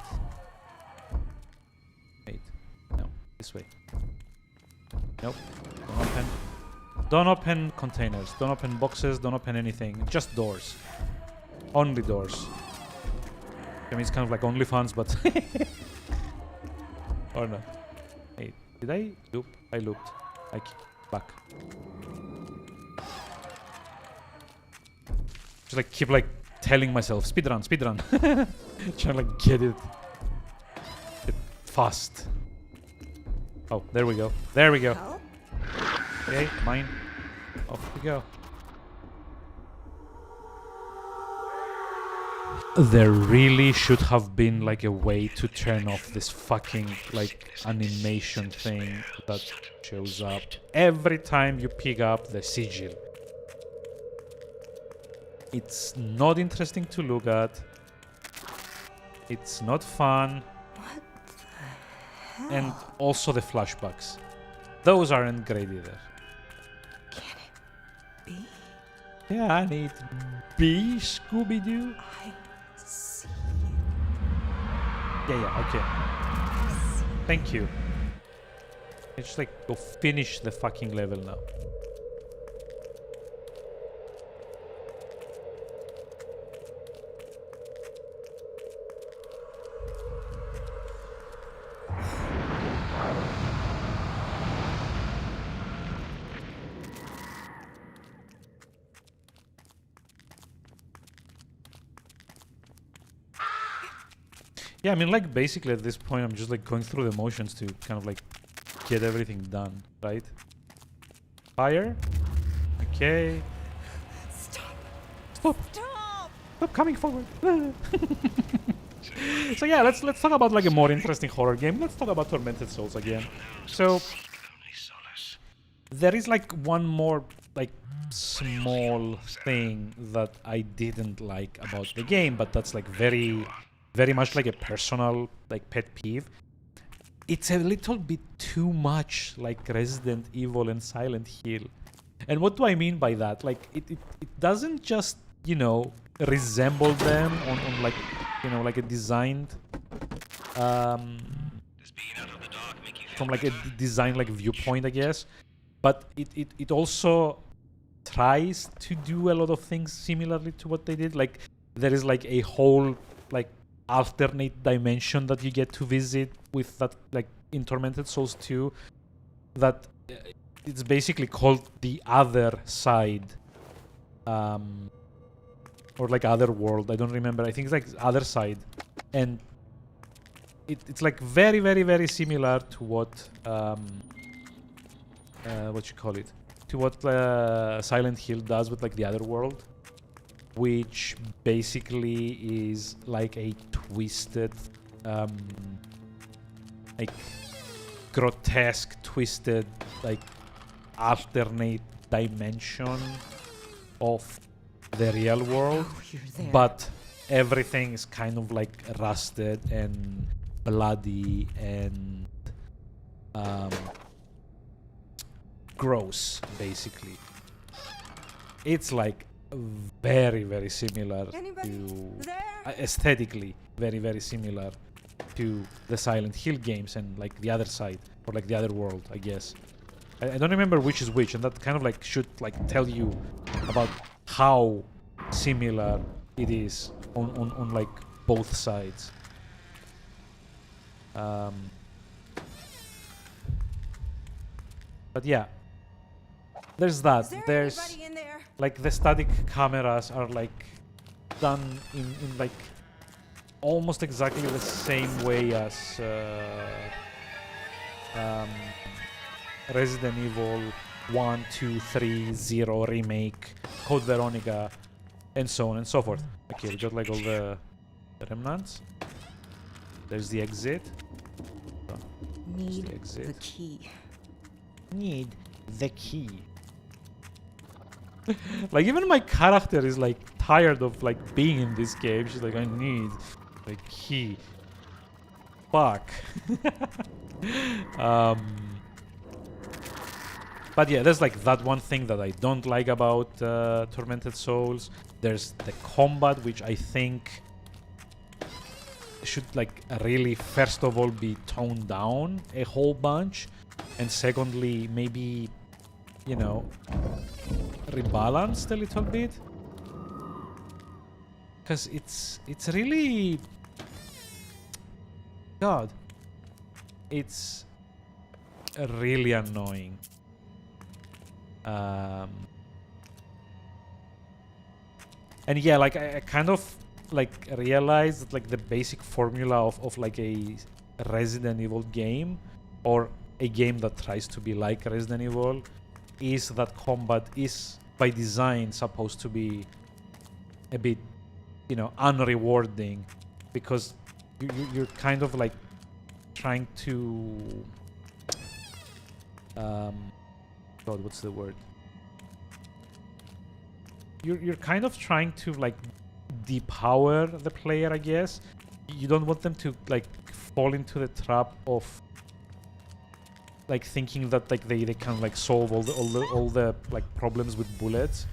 Wait. No, this way. Nope. Don't open. Don't open containers. Don't open boxes. Don't open anything. Just doors. Only doors. I mean, it's kind of like OnlyFans, but... or not. Wait, did I loop? I looped. Back. Just like keep like telling myself, speedrun. Trying to like get it. fast. Oh, there we go. There we go. Help? Okay, mine. Off we go. There really should have been like a way to turn off this fucking like animation thing that shows up every time you pick up the sigil. It's not interesting to look at. It's not fun. What the hell? And also the flashbacks. Those aren't great either. Can it be? Yeah, I need B, Scooby-Doo. I see Yeah, okay. Thank you. I just like go finish the fucking level now. Yeah, I mean, like, basically at this point, I'm just, like, going through the motions to kind of, like, get everything done, right? Fire. Okay. Stop. Stop. Stop. Stop coming forward. So, yeah, let's talk about, like, a more interesting horror game. Let's talk about Tormented Souls again. So, Only solace. there is, like, one more, like, small thing that I didn't like about the game, but that's, like, very much like a personal like pet peeve. It's a little bit too much like Resident Evil and Silent Hill. And what do I mean by that? Like it doesn't just, you know, resemble them on like, you know, like a designed Does being out of the dark make you feel from like a better? design like viewpoint, I guess. But it also tries to do a lot of things similarly to what they did. Like there is like a whole like alternate dimension that you get to visit with that like in Tormented Souls 2 that it's basically called the other side or like other world. I don't remember. I think it's like other side, and it's like very similar to what you call it, to what Silent Hill does with like the other world, which basically is like a twisted, like grotesque, twisted, like alternate dimension of the real world, Oh, you're there. but everything is kind of like rusted and bloody and gross, basically. It's like very similar Anybody to there? aesthetically very similar to the Silent Hill games and like the other side or like the other world, I guess. I don't remember which is which, and that kind of like should like tell you about how similar it is on like both sides. But yeah, there's that. Is there There's anybody in there? like the static cameras are like done in like almost exactly the same way as Resident Evil 1, 2, 3, 0 remake, Code Veronica, and so on and so forth. Okay, we got like all the remnants. There's the exit. So, Need the exit. the key. Need the key. Like even my character is like tired of like being in this game. She's like, I need the key. Fuck. But yeah, there's like that one thing that I don't like about Tormented Souls. There's the combat, which I think should like really first of all be toned down a whole bunch, and secondly maybe, you know, rebalanced a little bit, because it's really, God, it's really annoying. And yeah, like I kind of like realized that like the basic formula of like a Resident Evil game, or a game that tries to be like Resident Evil, is that combat is by design supposed to be a bit, unrewarding, because you're kind of like trying to God, what's the word? You're kind of trying to like depower the player, I guess. You don't want them to like fall into the trap of like thinking that like they can like solve all the like problems with bullets,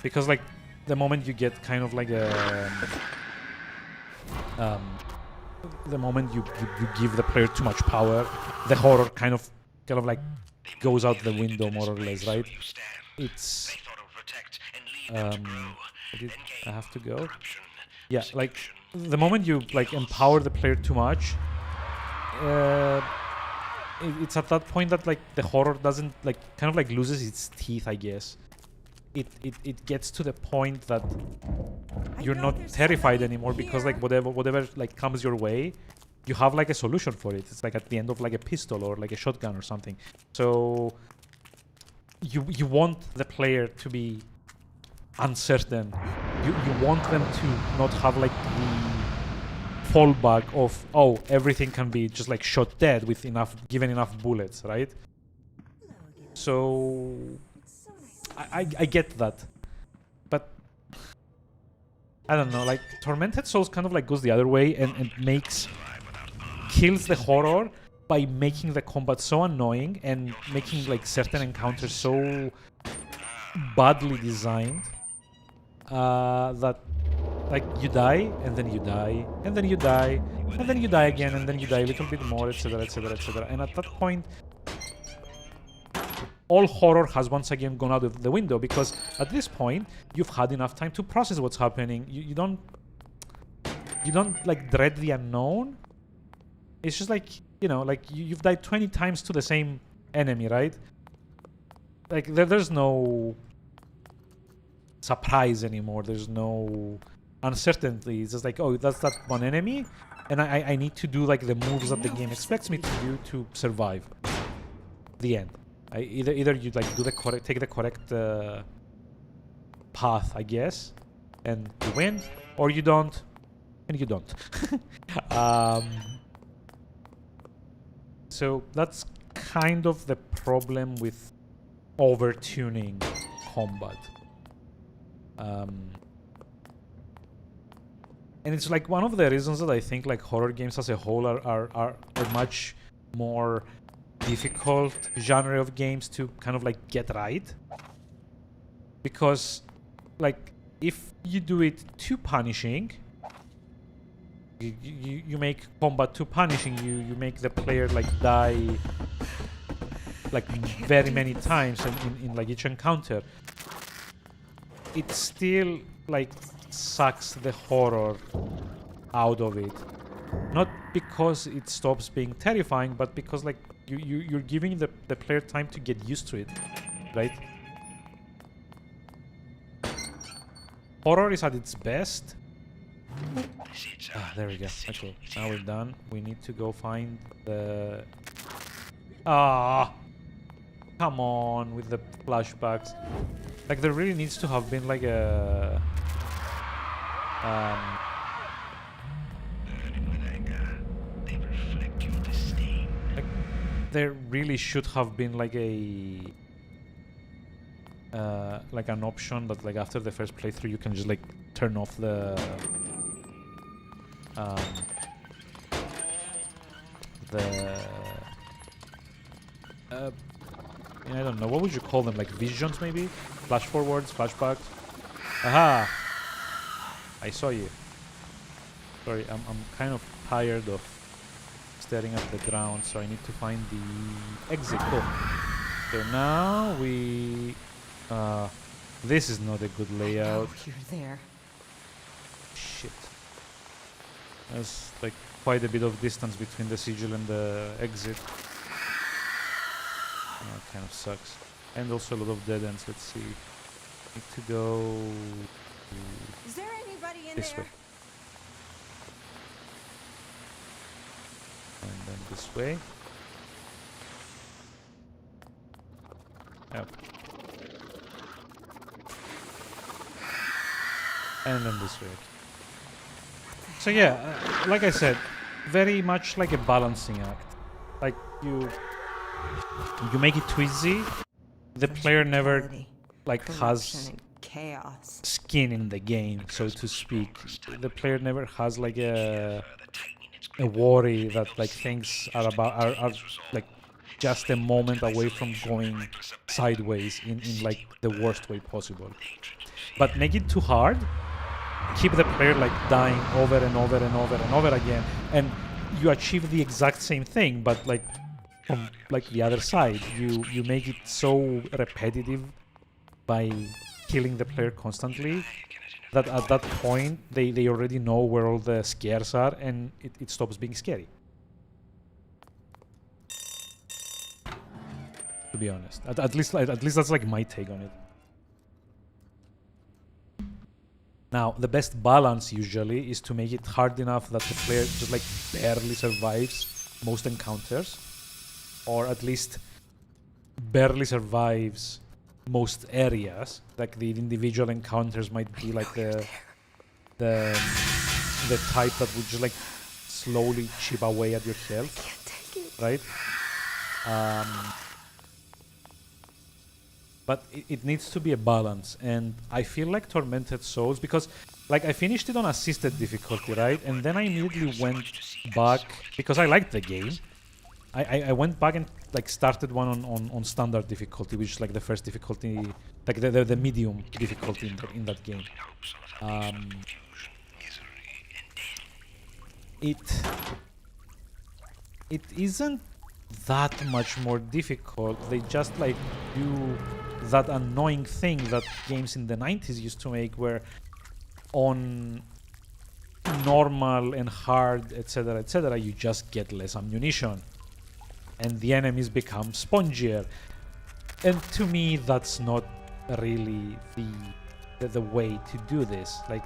because like the moment you get kind of like the moment you give the player too much power, the horror kind of like goes out the window, more or less, right? It's I have to go. Yeah, like the moment you like empower the player too much, it's at that point that like the horror doesn't like kind of like loses its teeth, I guess. It gets to the point that you're not terrified anymore, because like whatever like comes your way, you have like a solution for it. It's like at the end of like a pistol or like a shotgun or something. So you want the player to be uncertain. You want them to not have like the fallback of, oh, everything can be just like shot dead with given enough bullets, right? So I get that, but I don't know, like Tormented Souls kind of like goes the other way and kills the horror by making the combat so annoying and making like certain encounters so badly designed that like you die and then you die and then you die and then you die again and then you die a little bit more, etc, etc, etc. And at that point, all horror has once again gone out of the window, because at this point you've had enough time to process what's happening. You don't like dread the unknown. It's just like, like you've died 20 times to the same enemy, right? Like there's no surprise anymore. There's no uncertainty. It's just like, oh, that's that one enemy, and I need to do like the moves that the game expects me to do to survive. The end. Either you like take the correct path, I guess, and you win, or you don't, and you don't. So that's kind of the problem with overtuning combat. And it's like one of the reasons that I think like horror games as a whole are a much more difficult genre of games to kind of like get right, because like if you do it too punishing, you make combat too punishing, you make the player like die like very many times in like each encounter. It still like sucks the horror out of it, not because it stops being terrifying, but because like you're giving the player time to get used to it, right? Horror is at its best. There we go. Okay, now we're done. We need to go find the... Come on with the flashbacks. Like there really needs to have been like a... like there really should have been like a... like an option that like after the first playthrough you can just like turn off the I don't know, what would you call them, like visions maybe? Flash forwards, flashbacks. Aha! I saw you. Sorry, I'm kind of tired of staring at the ground, so I need to find the exit. Cool. So now we... this is not a good layout. You're there. Shit. There's like quite a bit of distance between the sigil and the exit. That kind of sucks. And also a lot of dead ends. Let's see. Need to go Is there anybody in this there? way. then this way. Yep. And then this way. So yeah, like I said, very much like a balancing act. Like you make it too easy. The player never Brutality, like corruption, has and chaos. skin in the game, so to speak. The player never has like a worry that like things are like just a moment away from going sideways in like the worst way possible. But make it too hard, keep the player like dying over and over and over and over again, and you achieve the exact same thing, but like from like the other side. You make it so repetitive by killing the player constantly that at that point they already know where all the scares are, and it stops being scary. To be honest, at least that's like my take on it. Now, the best balance usually is to make it hard enough that the player just like barely survives most encounters, or at least barely survives most areas. Like the individual encounters might be like the type that would just like slowly chip away at your health, Can't take it. right? But it needs to be a balance, and I feel like Tormented Souls, because like I finished it on assisted difficulty, right? And then I immediately went back because I liked the game. I went back and like started one on standard difficulty, which is like the first difficulty, like the medium difficulty in that game. It isn't that much more difficult. They just like do that annoying thing that games in the 90s used to make, where on normal and hard, etc., you just get less ammunition and the enemies become spongier. And to me, that's not really the way to do this. Like,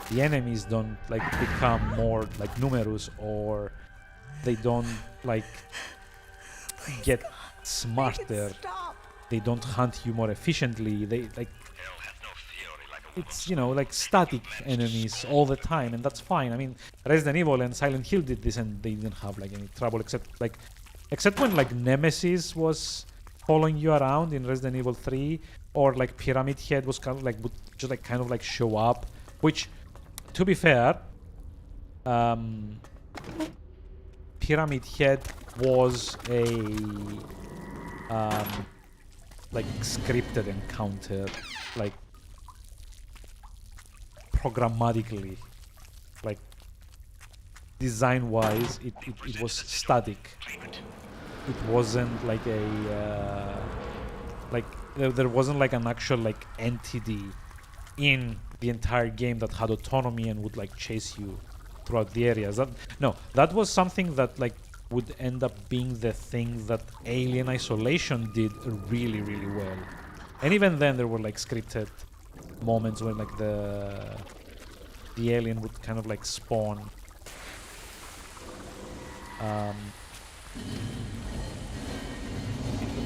the enemies don't like become more like numerous, or they don't like get smarter. Stop. They don't hunt you more efficiently. They like, it's, you know, like static enemies all the time, and that's fine. I mean, Resident Evil and Silent Hill did this, and they didn't have like any trouble, except when like Nemesis was following you around in Resident Evil 3, or like Pyramid Head was kind of like would just like kind of like show up, which, to be fair, Pyramid Head was a like scripted encounter, like programmatically, like design wise it was static. It wasn't like a like there wasn't like an actual like entity in the entire game that had autonomy and would like chase you throughout the areas. That was something that like would end up being the thing that Alien Isolation did really, really well. And even then there were like scripted moments when like the alien would kind of like spawn. What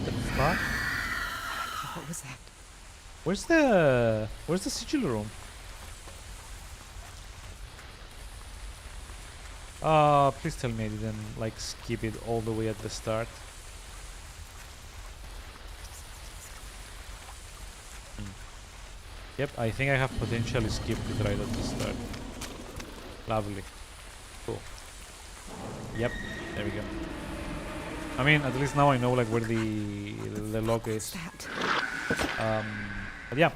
the fuck? What was that? Where's the sigil room? Please tell me I didn't like skip it all the way at the start. Yep, I think I have potentially skipped it right at the start. Lovely. Cool. Yep, there we go. I mean, at least now I know like where the lock is. That. But yeah.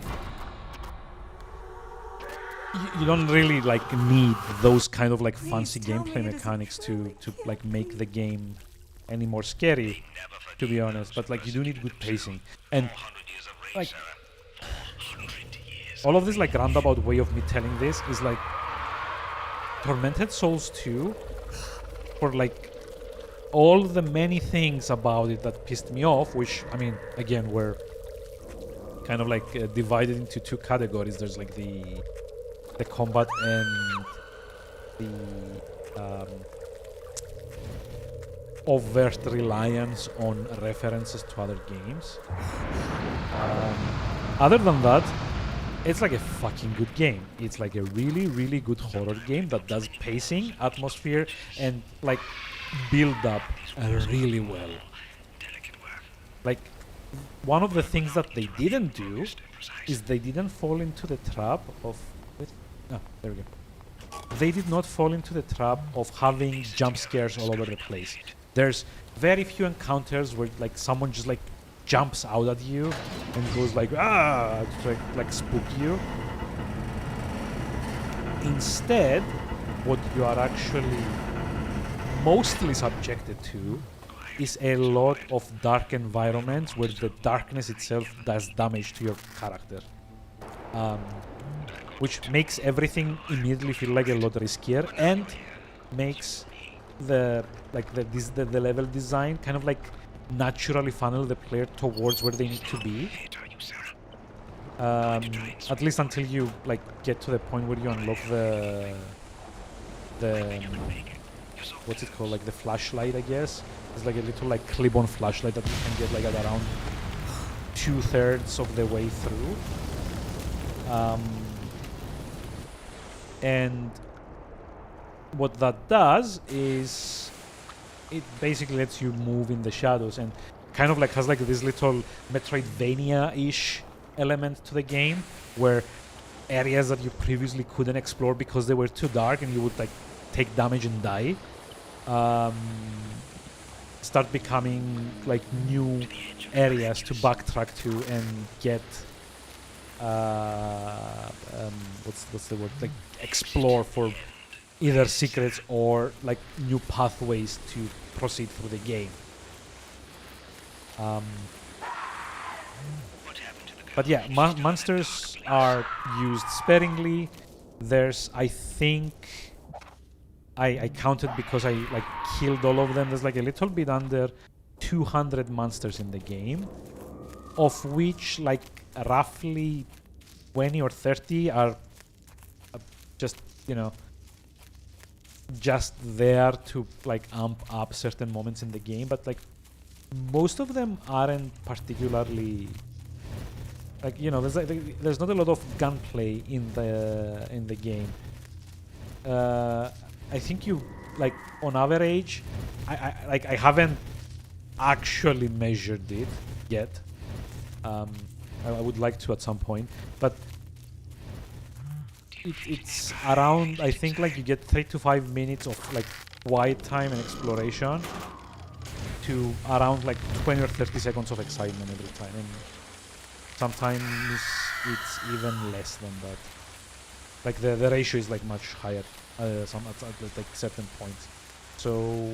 You don't really like need those kind of like fancy Please tell me gameplay it isn't mechanics to true. like make the game any more scary, to be honest. But like you do need good pacing, and like all of this like roundabout way of me telling this is like Tormented Souls 2, for like all the many things about it that pissed me off, which I mean again were kind of like divided into two categories. There's like the combat and the overt reliance on references to other games. Other than that, it's like a fucking good game. It's like a really, really good horror game that does pacing, atmosphere, and like build up really well. Like, one of the things that they didn't do is they didn't fall into the trap of... there we go. They did not fall into the trap of having jump scares all over the place. There's very few encounters where like someone just like jumps out at you and goes like ah to like spook you. Instead, what you are actually mostly subjected to is a lot of dark environments where the darkness itself does damage to your character. Which makes everything immediately feel like a lot riskier and makes the level design kind of like naturally funnel the player towards where they need to be. At least until you like get to the point where you unlock the what's it called, like the flashlight, I guess. It's like a little like clip-on flashlight that you can get like at around 2/3 of the way through. And what that does is it basically lets you move in the shadows and kind of like has like this little Metroidvania-ish element to the game where areas that you previously couldn't explore because they were too dark and you would like take damage and die start becoming like new areas to backtrack to and get what's the word, like explore for either secrets or like new pathways to proceed through the game. But yeah, monsters are used sparingly. There's, I think, I counted because I like killed all of them. There's like a little bit under 200 monsters in the game, of which like roughly 20 or 30 are just, you know, just there to like amp up certain moments in the game, but like most of them aren't particularly like, you know, there's not a lot of gunplay in the game. I think you like on average, I haven't actually measured it yet. I would like to at some point, but it's around, I think like you get 3 to 5 minutes of like quiet time and exploration to around like 20 or 30 seconds of excitement every time, and sometimes it's even less than that. Like the ratio is like much higher at like certain points. So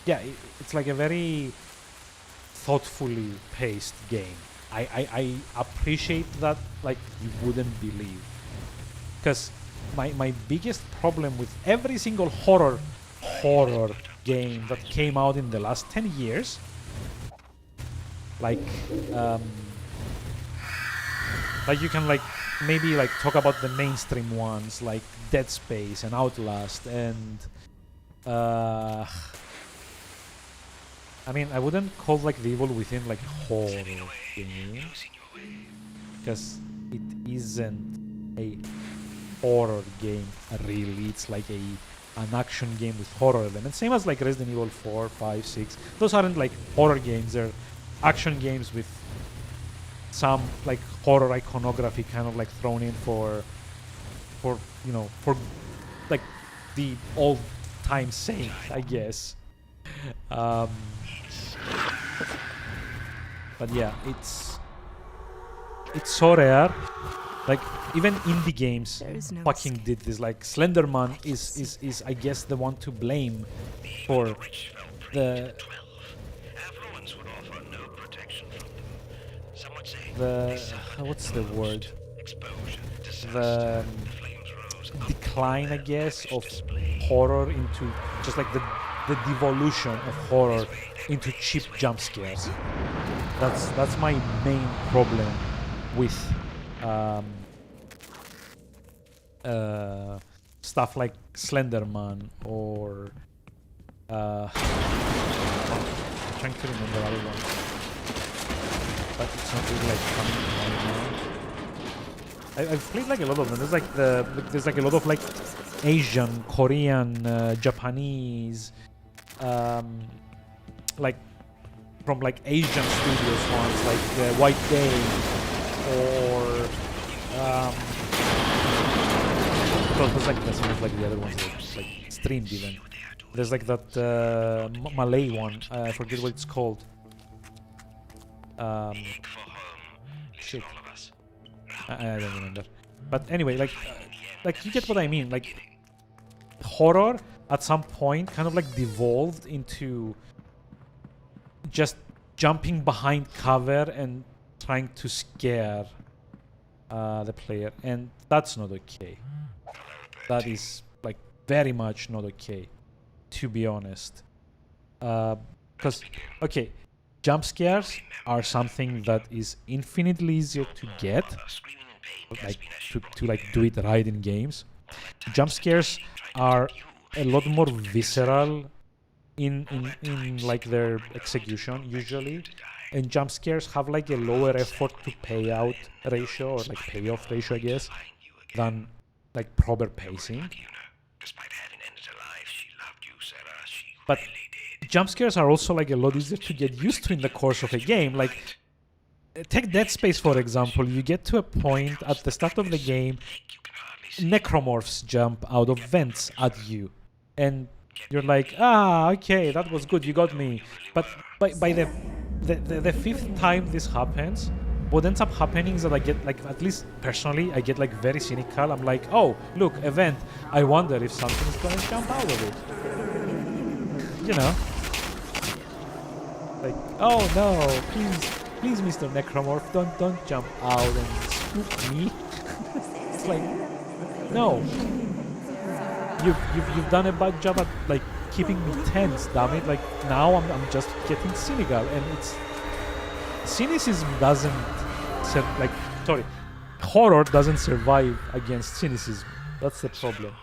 yeah, it's like a very thoughtfully paced game. I appreciate that like you wouldn't believe. Because my biggest problem with every single horror game that came out in the last 10 years, like you can like maybe like talk about the mainstream ones like Dead Space and Outlast and I mean, I wouldn't call like The Evil Within like horror game, because it isn't a horror game really. It's like an action game with horror elements, same as like Resident Evil 4, 5, 6. Those aren't like horror games, they're action games with some like horror iconography kind of like thrown in for you know, for like the old time sake, I guess. But yeah, it's so rare. Like even indie games fucking did this. Like Slenderman is I guess the one to blame for the what's the word? The decline, I guess, of horror into just like the devolution of horror into cheap jump scares. That's my main problem with stuff like Slenderman or I'm trying to remember other ones, but it's not really like coming right now. I've played like a lot of them. There's like a lot of like Asian, Korean, Japanese, like from like Asian studios ones, like White Day, or well, there's like some of like the other ones that like streamed even. There's like that Malay one. I forget what it's called. Shit. I don't remember. But anyway, like you get what I mean. Like horror at some point kind of like devolved into just jumping behind cover and trying to scare the player, and that's not okay. That is like very much not okay, to be honest. Because okay, jump scares are something that is infinitely easier to get, like to like do it right in games. Jump scares are a lot more visceral in like their execution usually, and jump scares have like a lower effort to payout ratio, or like payoff ratio, I guess, than like proper pacing. But jump scares are also like a lot easier to get used to in the course of a game. Like take Dead Space for example. You get to a point at the start of the game, necromorphs jump out of vents at you, and you're like, okay, that was good, you got me. But by the fifth time this happens, what ends up happening is that I get like, at least personally, I get like very cynical. I'm like, oh look, event, I wonder if something's gonna jump out of it. You know, like, oh no, please Mr. Necromorph, don't jump out and spook me. It's like, no, you've done a bad job at like keeping me tense, damn it. Like now I'm just getting cynical, and it's cynicism doesn't horror doesn't survive against cynicism. That's the problem.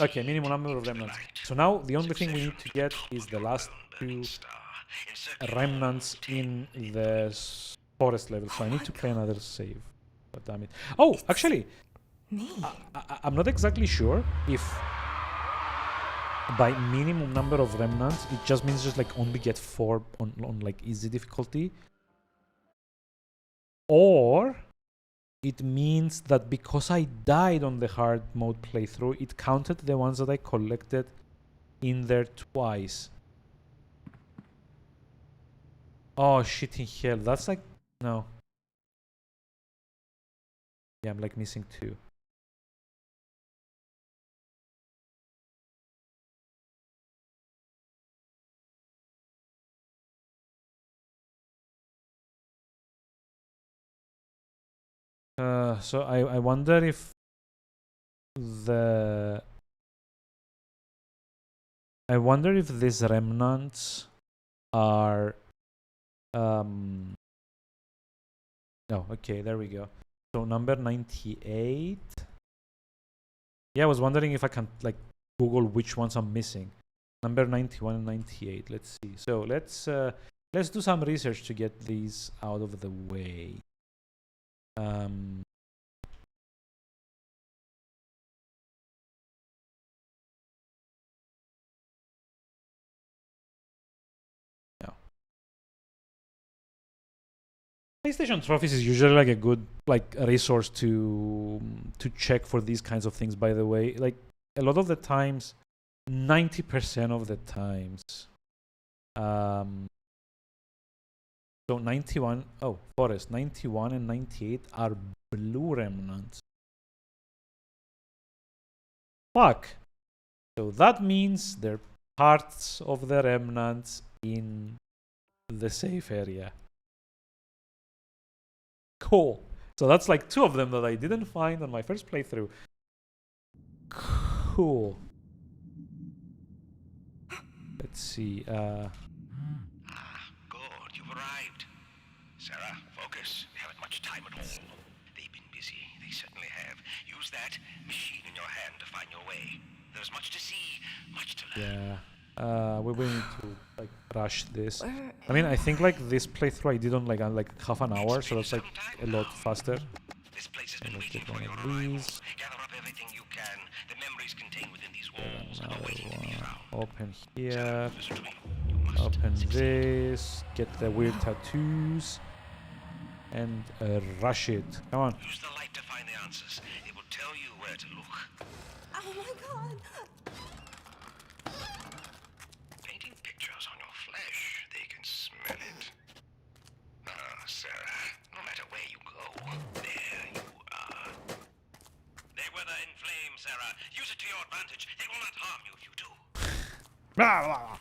Okay, minimum number of remnants. So now the only thing we need to get is the last two remnants in the forest level. So I need to play another save. God damn it. Oh, actually, I'm not exactly sure if by minimum number of remnants it just means just like only get 4 on like easy difficulty, or it means that because I died on the hard mode playthrough, it counted the ones that I collected in there twice. Oh shit in hell, that's like, no. Yeah, I'm like missing 2. So I wonder if these remnants are oh, okay, there we go. So number 98. Yeah, I was wondering if I can like Google which ones I'm missing. Number 91 and 98. Let's see. So let's do some research to get these out of the way. PlayStation trophies is usually like a good like resource to check for these kinds of things, by the way. Like a lot of the times, 90% of the times, so 91, oh, Forest, 91 and 98 are blue remnants. Fuck. So that means they're parts of the remnants in the safe area. Cool. So that's like 2 of them that I didn't find on my first playthrough. Cool. Let's see. Good, you've arrived. Sarah, focus. They haven't much time at all. They've been busy. They certainly have. Use that machine in your hand to find your way. There's much to see, much to learn. Yeah. We need to like rush this. Where I mean, I think like this playthrough I did on like half an hour, so that's like a lot faster. This place has been Let's waiting get for one your of arrival. these. Gather up everything you can. The memories contained within these walls are Another waiting to be one. found. Open here. Listen to me. You must Open succeed. this. Get the weird tattoos. And rush it. Come on. Use the light to find the answers. It will tell you where to look. Oh my god! Painting pictures on your flesh. They can smell it. Ah, Sarah. No matter where you go, there you are. They wither in flame, Sarah. Use it to your advantage. They will not harm you if you do. Blah, blah, blah.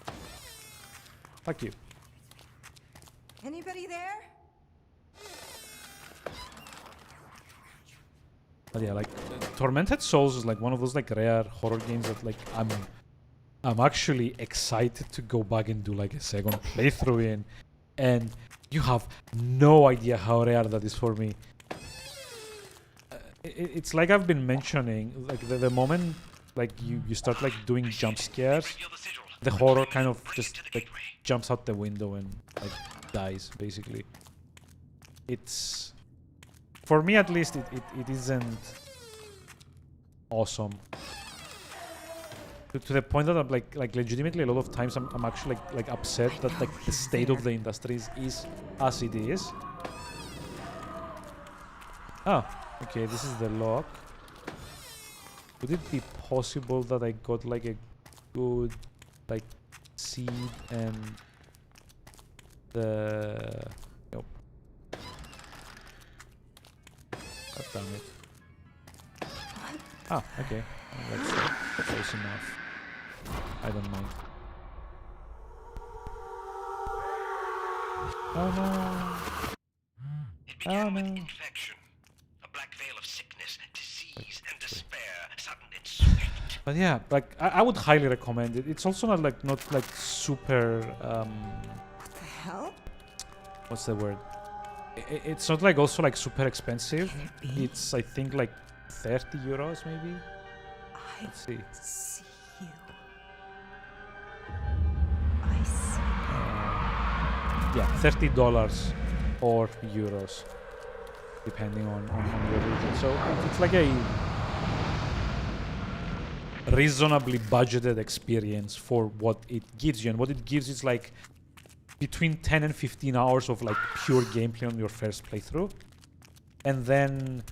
Fuck you. Anybody there? But yeah, like Tormented Souls is like one of those like rare horror games that like I'm actually excited to go back and do like a second playthrough in, and you have no idea how rare that is for me. It's like I've been mentioning, like the moment like you start like doing jump scares, Reveal the sigil. the horror kind of Bring it just to the like gateway. jumps out the window and like dies basically. It's for me at least it isn't awesome to the point that I'm like legitimately a lot of times I'm actually like upset that like the state of the industry is as it is. Oh, okay, this is the lock. Would it be possible that I got like a good like seed and the nope. God damn it. Ah, okay. That's close enough. I don't mind. Oh no. It began with no. infection, a black veil of sickness, disease, and despair, sudden and swift. But yeah, like I would highly recommend it. It's also not like super What the hell? what's the word? It's not like also like super expensive. Can it be? It's I think like 30 euros maybe. I Let's see. see you. I see. Yeah, $30 or euros, depending on your region. So it's like a reasonably budgeted experience for what it gives you, and what it gives is like between 10 and 15 hours of like pure gameplay on your first playthrough, and then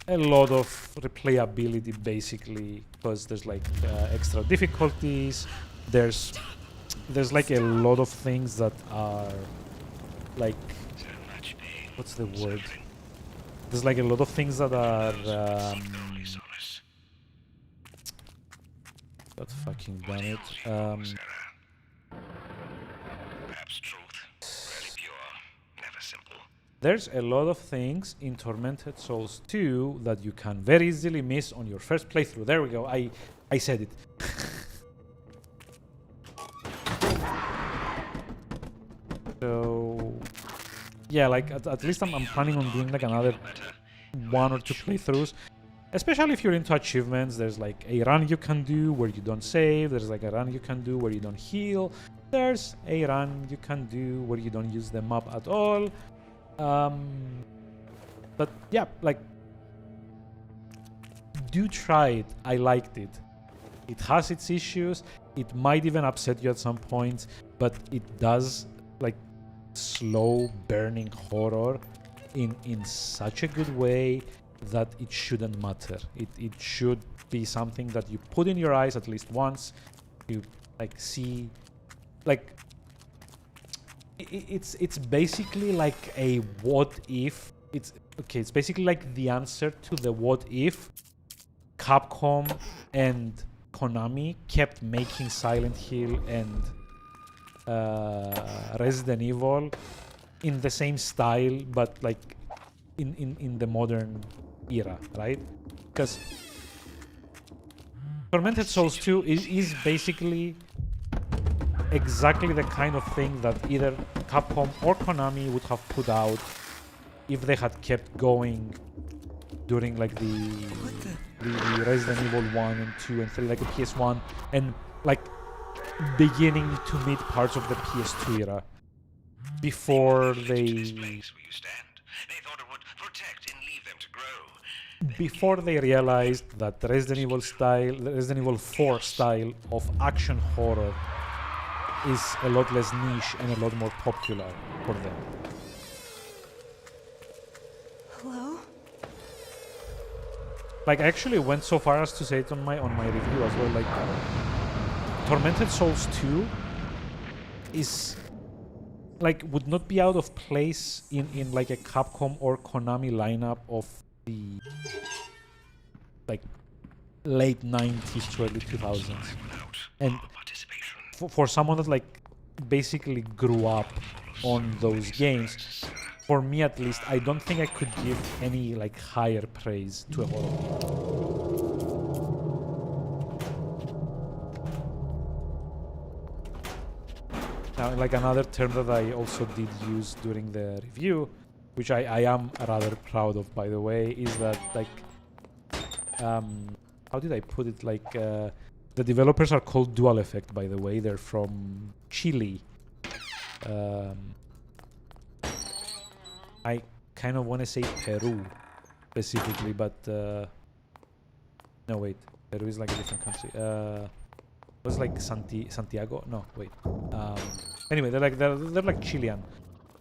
a lot of replayability basically, because there's like extra difficulties. There's like a lot of things that are like, So much pain. what's the word? There's like a lot of things that are Only solace. God fucking damn it. Sarah. Perhaps truth, rarely pure, never simple. There's a lot of things in Tormented Souls 2 that you can very easily miss on your first playthrough. There we go. I said it. So yeah, like at least I'm planning on doing like another 1 or 2 playthroughs, especially if you're into achievements. There's like a run you can do where you don't save. There's like a run you can do where you don't heal. There's a run you can do where you don't use the map at all. But yeah, like do try it. I liked it. It has its issues. It might even upset you at some points, but it does like slow burning horror in such a good way that it shouldn't matter. It should be something that you put in your eyes at least once. You like see, like it's basically like a what if. It's okay. It's basically like the answer to the what if Capcom and Konami kept making Silent Hill and Resident Evil in the same style, but like in the modern era, right? Because Tormented Souls 2 is basically exactly the kind of thing that either Capcom or Konami would have put out if they had kept going during like the Resident Evil 1 and 2 and 3, like the PS1, and like beginning to meet parts of the PS2 era before This they place where you stand. They thought it would protect and leave them to grow. before they realized that Resident Evil 4 style of action horror is a lot less niche and a lot more popular for them. Hello? Like, I actually went so far as to say it on my review as well. Like, Tormented Souls 2 is like would not be out of place in like a Capcom or Konami lineup of the like late 90s to early 2000s. And for someone that like basically grew up on those games, for me at least, I don't think I could give any like higher praise to a horror game. Now, like another term that I also did use during the review, which I am rather proud of, by the way, is that like, how did I put it? Like, the developers are called Dual Effect, by the way. They're from Chile. I kind of want to say Peru specifically, but no, wait. Peru is like a different country. Was like Santiago? No, wait. Anyway, they're like Chilean,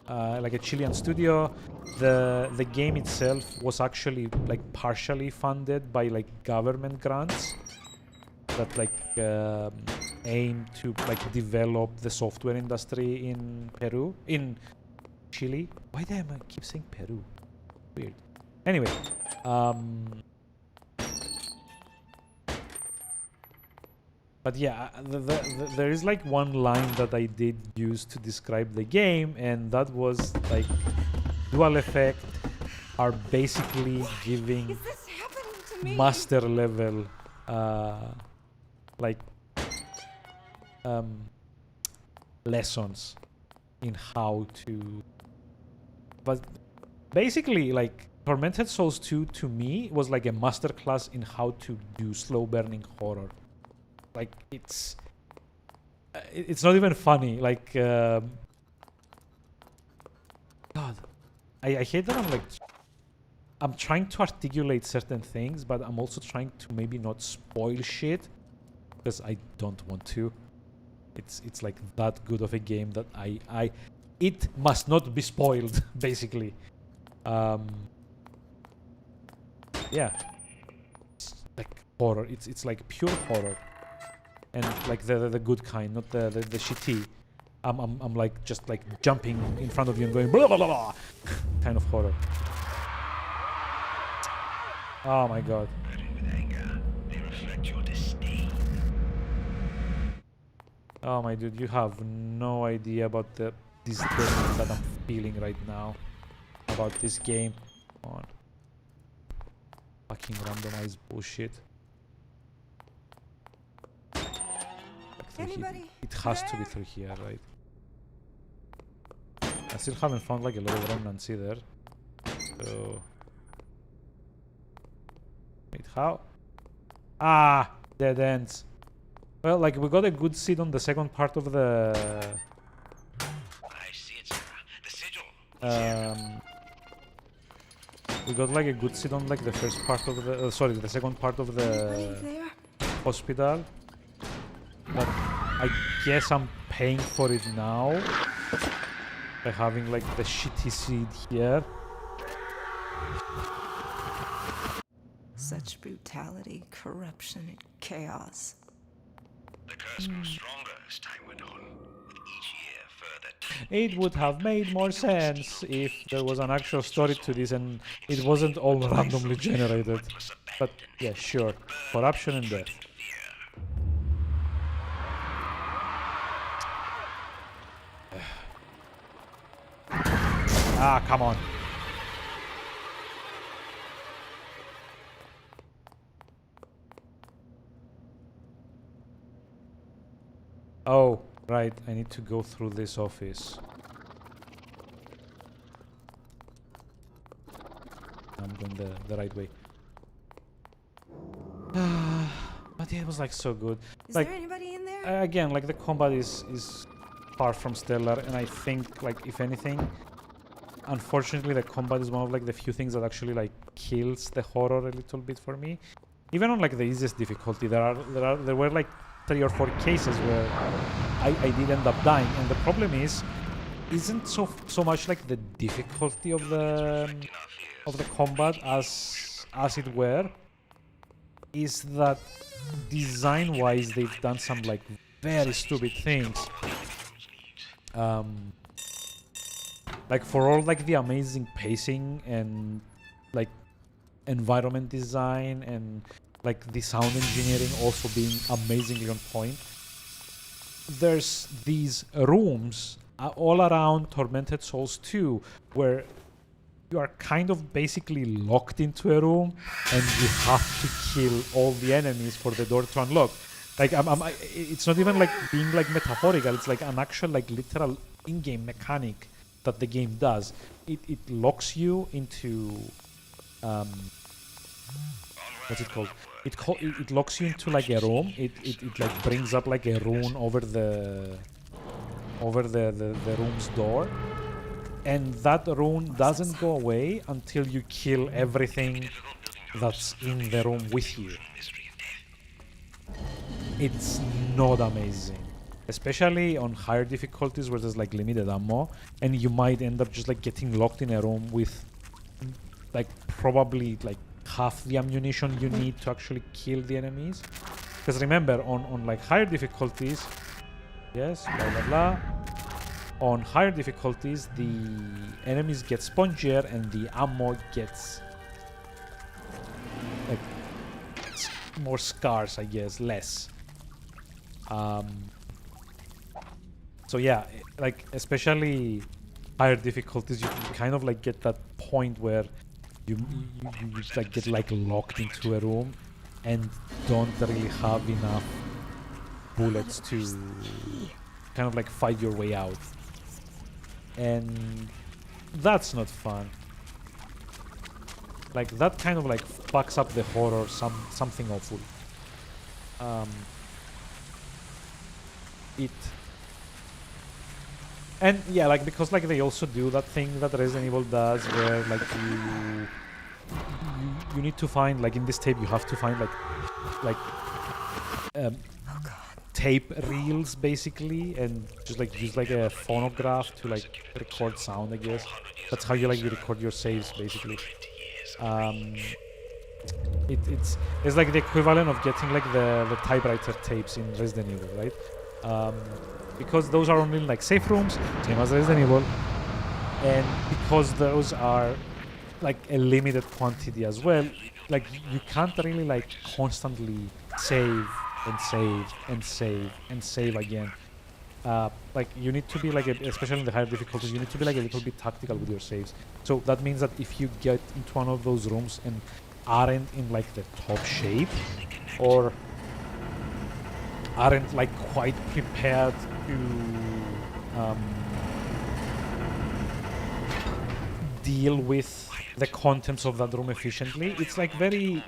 like a Chilean studio. The game itself was actually like partially funded by like government grants that like aim to like develop the software industry in Chile. Why do I keep saying Peru? Weird. Anyway, but yeah, there is like one line that I did use to describe the game, and that was like Dual Effect are basically giving Is this happening to me? master level like lessons in how to, but basically like Tormented Souls 2 to me was like a masterclass in how to do slow burning horror. Like it's not even funny. Like God, I hate that I'm trying to articulate certain things, but I'm also trying to maybe not spoil shit because I don't want to. It's like that good of a game that it must not be spoiled, basically. Yeah, it's like horror. It's like pure horror, and like the good kind, not the shitty. I'm like just like jumping in front of you and going blah blah blah, blah kind of horror. Oh my god. They reflect your disdain. Oh my dude, you have no idea about the disdain that I'm feeling right now about this game. Come on. Fucking randomized bullshit. Anybody? It has to be through here, right? I still haven't found like a lot of remnants either. So wait, how? Ah, dead ends. Well, like we got a good seed on the second part of the I see it, Sarah. The sigil. we got like a good seed on like the first part of the the second part of Anybody the there? hospital. But I guess I'm paying for it now by having like the shitty seed here. Such brutality, corruption, and chaos. The curse grew stronger as time went on. With each year further. It would have made more sense if there was an actual story to this and it wasn't all randomly generated. But yeah, sure. Corruption and death. Ah, come on. Oh, right. I need to go through this office. I'm going the right way. But yeah, it was like so good. Is Like, there anybody in there? again, like the combat is far from stellar, and I think like if anything, unfortunately, the combat is one of like the few things that actually like kills the horror a little bit for me. Even on like the easiest difficulty, there were like 3 or 4 cases where I did end up dying, and the problem isn't so much like the difficulty of the combat as it were, is that design-wise they've done some like very stupid things. Like for all like the amazing pacing and like environment design and like the sound engineering also being amazingly on point, there's these rooms all around Tormented Souls 2 where you are kind of basically locked into a room and you have to kill all the enemies for the door to unlock. Like it's not even like being like metaphorical, it's like an actual like literal in-game mechanic that the game does. It locks you into what's it called? It locks you into like a room. It like brings up like a rune over the room's door, and that rune doesn't go away until you kill everything that's in the room with you. It's not amazing, especially on higher difficulties where there's like limited ammo, and you might end up just like getting locked in a room with like probably like half the ammunition you need to actually kill the enemies. Because remember, on like higher difficulties, yes, blah blah blah. On higher difficulties, the enemies get spongier and the ammo gets like more scarce, I guess, less. So yeah, like especially higher difficulties, you kind of like get that point where you like get like locked into a room and don't really have enough bullets to kind of like fight your way out, and that's not fun. Like that kind of like fucks up the horror something awful. And yeah, like because like they also do that thing that Resident Evil does where like you need to find, like in this tape you have to find like tape reels basically, and just like use like a phonograph to like record sound, I guess. That's how you record your saves basically. It's like the equivalent of getting like the typewriter tapes in Resident Evil, right? Because those are only like safe rooms, same as Resident Evil, and because those are like a limited quantity as well, like you can't really like constantly save and save and save and save again. Like you need to be like, especially in the higher difficulties, you need to be like a little bit tactical with your saves. So that means that if you get into one of those rooms and aren't in like the top shape, or aren't like quite prepared to deal with the contents of that room efficiently, it's like very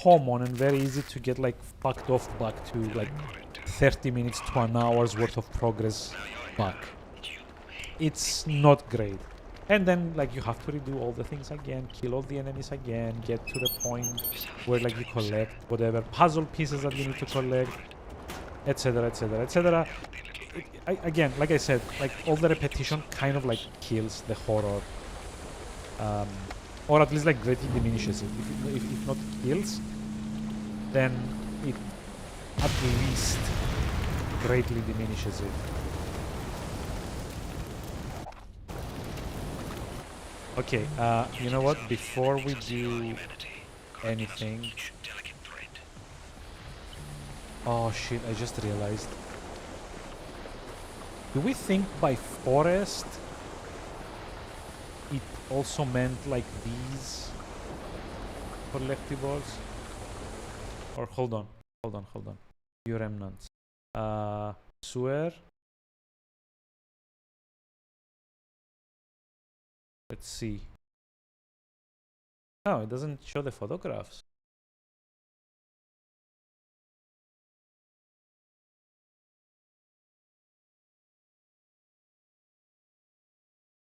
common and very easy to get like fucked off back to like 30 minutes to an hour's worth of progress back. It's not great. And then like you have to redo all the things again, kill all the enemies again, get to the point where like you collect whatever puzzle pieces that you need to collect, etc, etc, etc. Again, like I said, like all the repetition kind of like kills the horror, or at least like greatly diminishes it. If not kills, then it at least greatly diminishes it. Okay, you know what? Before we do anything... Oh shit, I just realized. Do we think by forest it also meant like these collectibles? Or hold on. Few remnants. Sewer. Let's see. No, it doesn't show the photographs.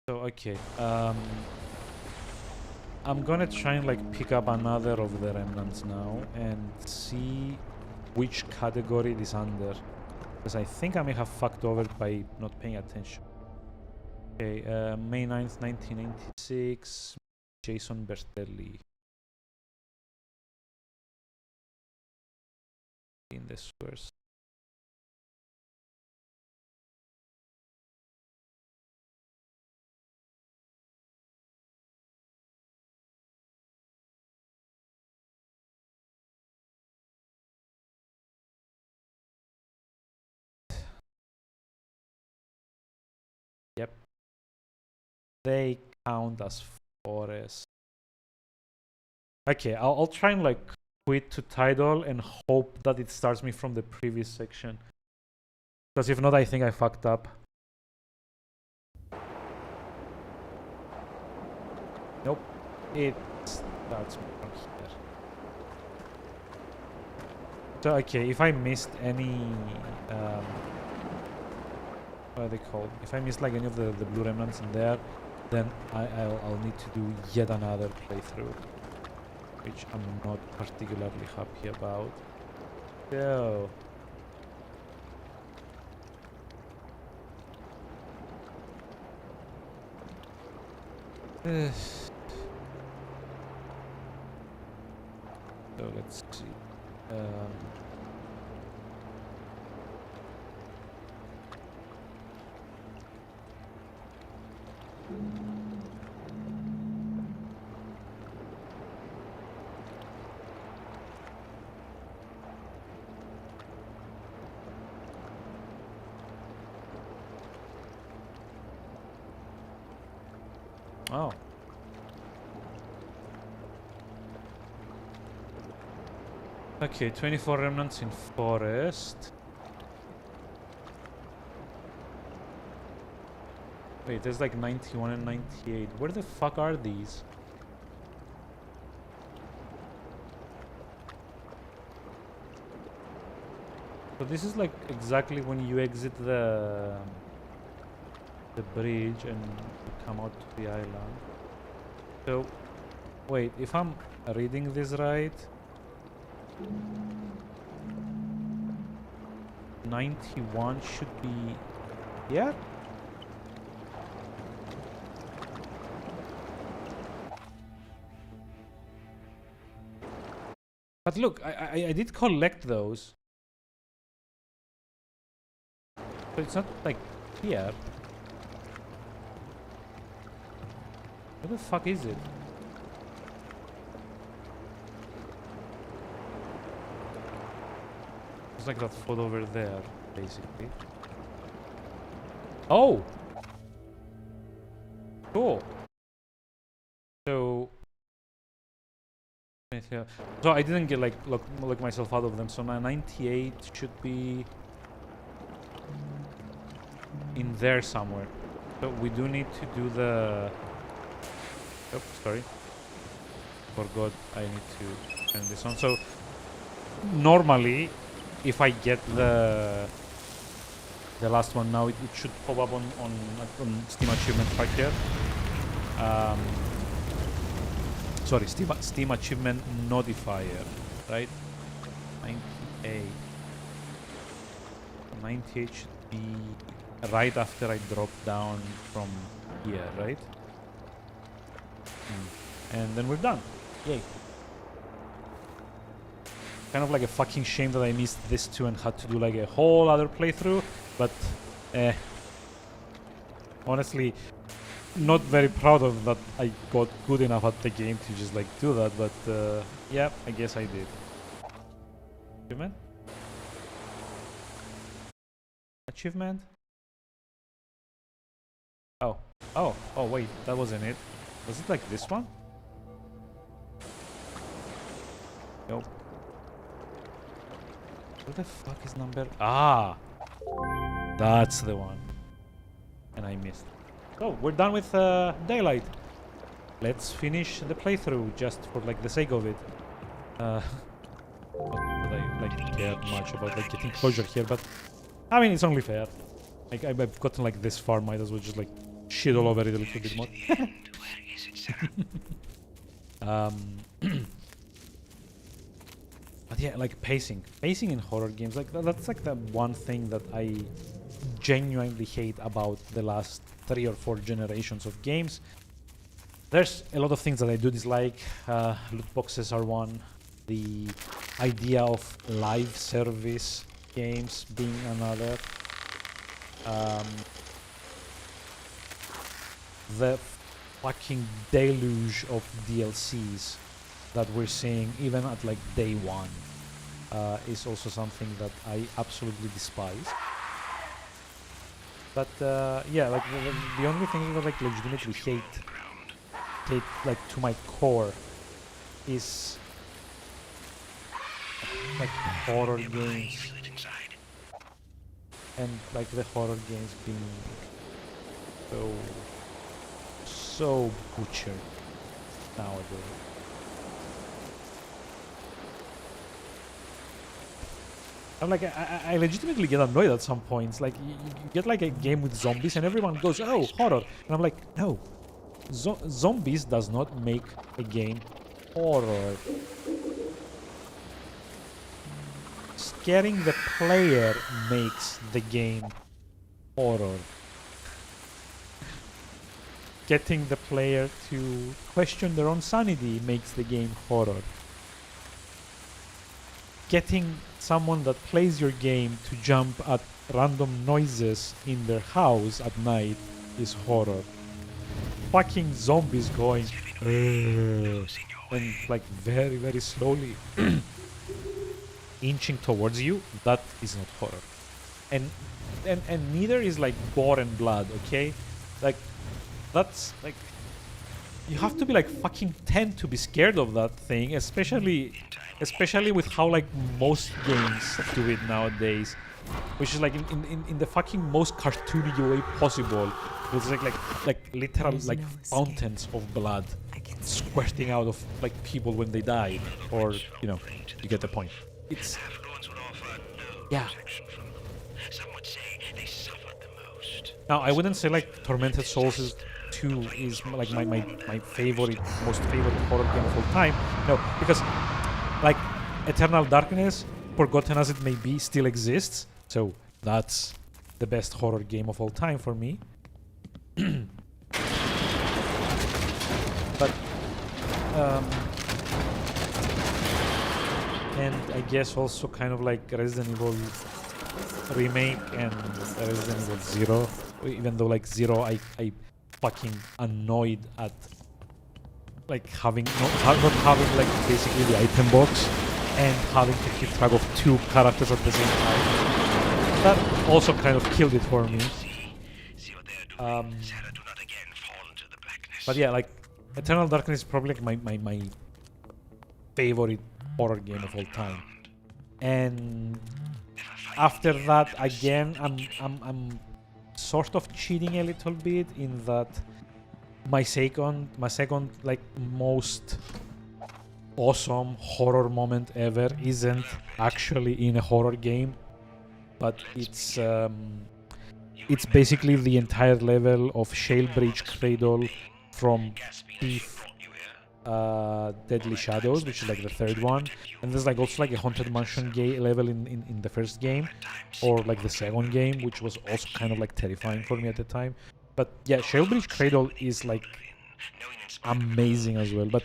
So, okay. I'm gonna try and like pick up another of the remnants now and see which category it is under. Because I think I may have fucked over it by not paying attention. Okay, May 9th, 1996. Jason Bertelli. In the source. Yep. They count as forest. Okay, I'll try and like quit to title and hope that it starts me from the previous section. Because if not, I think I fucked up. Nope. It starts me from here. So, okay, if I missed any... what are they called? If I missed like any of the blue remnants in there, then I'll need to do yet another playthrough, which I'm not particularly happy about. So... so let's see. Oh. Okay, 24 remnants in forest. Wait, there's like 91 and 98. Where the fuck are these? So this is like exactly when you exit the bridge and you come out to the island. So, wait, if I'm reading this right, 91 should be here? But look, I did collect those. But it's not like here. Where the fuck is it? It's like that photo over there, basically. Oh! Cool. So... So I didn't get like look myself out of them. So my 98 should be in there somewhere. So we do need to do the... Oh, sorry. Forgot I need to turn this on. So normally, if I get the last one now, it should pop up on Steam Achievement Tracker. Sorry, Steam Achievement Notifier, right? 98. 98 should be right after I drop down from here, right? And then we're done. Yay. Kind of like a fucking shame that I missed this too and had to do like a whole other playthrough, but honestly, not very proud of that I got good enough at the game to just like do that, but yeah, I guess I did. Achievement? Achievement? Oh, wait, that wasn't it. Was it like this one? Nope. Where the fuck is number? Ah! That's the one. And I missed. So, we're done with Daylight. Let's finish the playthrough just for like the sake of it. Not that I like care much about like getting closure here, but I mean it's only fair. Like I've gotten like this far, might as well just like shit all over it a little bit more. Where is it, Sarah? But yeah, like pacing in horror games, like that's like the one thing that I genuinely hate about the last 3 or 4 generations of games. There's a lot of things that I do dislike. Loot boxes are one. The idea of live service games being another. The fucking deluge of DLCs that we're seeing even at like day one is also something that I absolutely despise. But yeah, like the only thing that I like legitimately hate like to my core is like horror games Feel it inside. and like the horror games being so butchered nowadays. I'm like, I legitimately get annoyed at some points. Like, you get like a game with zombies and everyone goes, oh, horror. And I'm like, no. Zombies does not make a game horror. Scaring the player makes the game horror. Getting the player to question their own sanity makes the game horror. Getting someone that plays your game to jump at random noises in their house at night is horror. Fucking zombies going and like very, very slowly inching towards you, that is not horror. And neither is like gore and blood, okay? Like that's like you have to be like fucking 10 to be scared of that thing, especially with how like most games do it nowadays, which is like in the fucking most cartoony way possible. It's like literal like fountains of blood squirting out of like people when they die, or you know, you get the point. It's yeah. Some would say they suffered the most. Now I wouldn't say like Tormented Souls 2 is like my favorite, most favorite horror game of all time. No, because like Eternal Darkness, forgotten as it may be, still exists. So that's the best horror game of all time for me. But and I guess also kind of like Resident Evil Remake and Resident Evil 0, even though like 0 I fucking annoyed at like having not having like basically the item box and having to keep track of 2 characters at the same time. That also kind of killed it for me. But yeah, like Eternal Darkness is probably like my favorite horror game of all time. And after that, again, I'm sort of cheating a little bit in that my second like most awesome horror moment ever isn't actually in a horror game, but it's basically the entire level of Shalebridge Cradle from Thief Deadly Shadows, which is like the 3rd one, and there's like also like a Haunted Mansion level in the 1st game, or like the 2nd game, which was also kind of like terrifying for me at the time. But yeah, Shalebridge Cradle is like amazing as well. But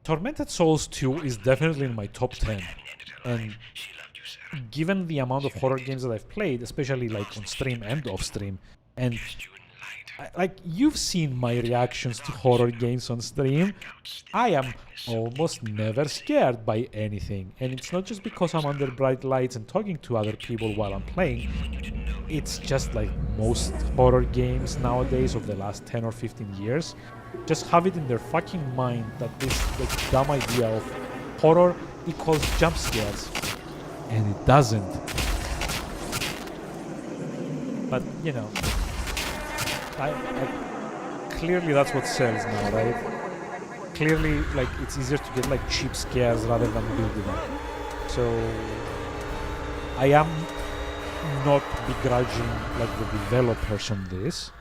Tormented Souls 2 is definitely in my top 10, and given the amount of horror games that I've played, especially like on stream and off stream, and like you've seen my reactions to horror games on stream, I am almost never scared by anything. And it's not just because I'm under bright lights and talking to other people while I'm playing. It's just like most horror games nowadays of the last 10 or 15 years just have it in their fucking mind that this like dumb idea of horror equals jump scares, and it doesn't. But you know, I clearly that's what sells now, right? Clearly, like it's easier to get like cheap scares rather than building up. So I am not begrudging like the developers on this,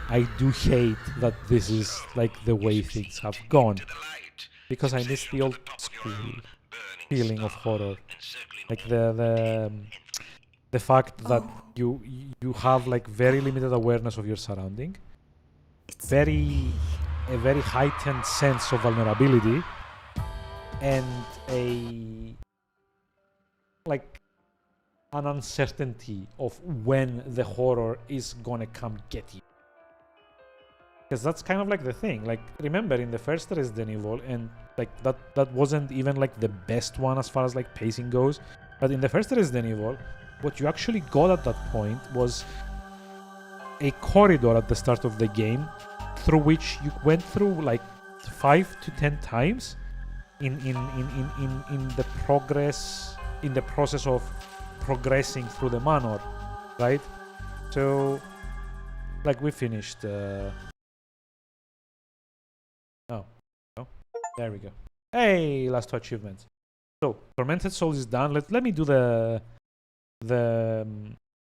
I do hate that this is like the way things have gone, To the light. because I miss the old school feeling of horror, like the fact that Oh. you have like very limited awareness of your surrounding, It's a very heightened sense of vulnerability, and an uncertainty of when the horror is gonna come get you. Because that's kind of like the thing. Like, remember in the first Resident Evil, and like that wasn't even like the best one as far as like pacing goes. But in the first Resident Evil, what you actually got at that point was a corridor at the start of the game through which you went through like 5 to 10 times in the process of progressing through the manor, right? So like we finished there we go. Hey, last two achievements. So Tormented Souls is done. Let me do the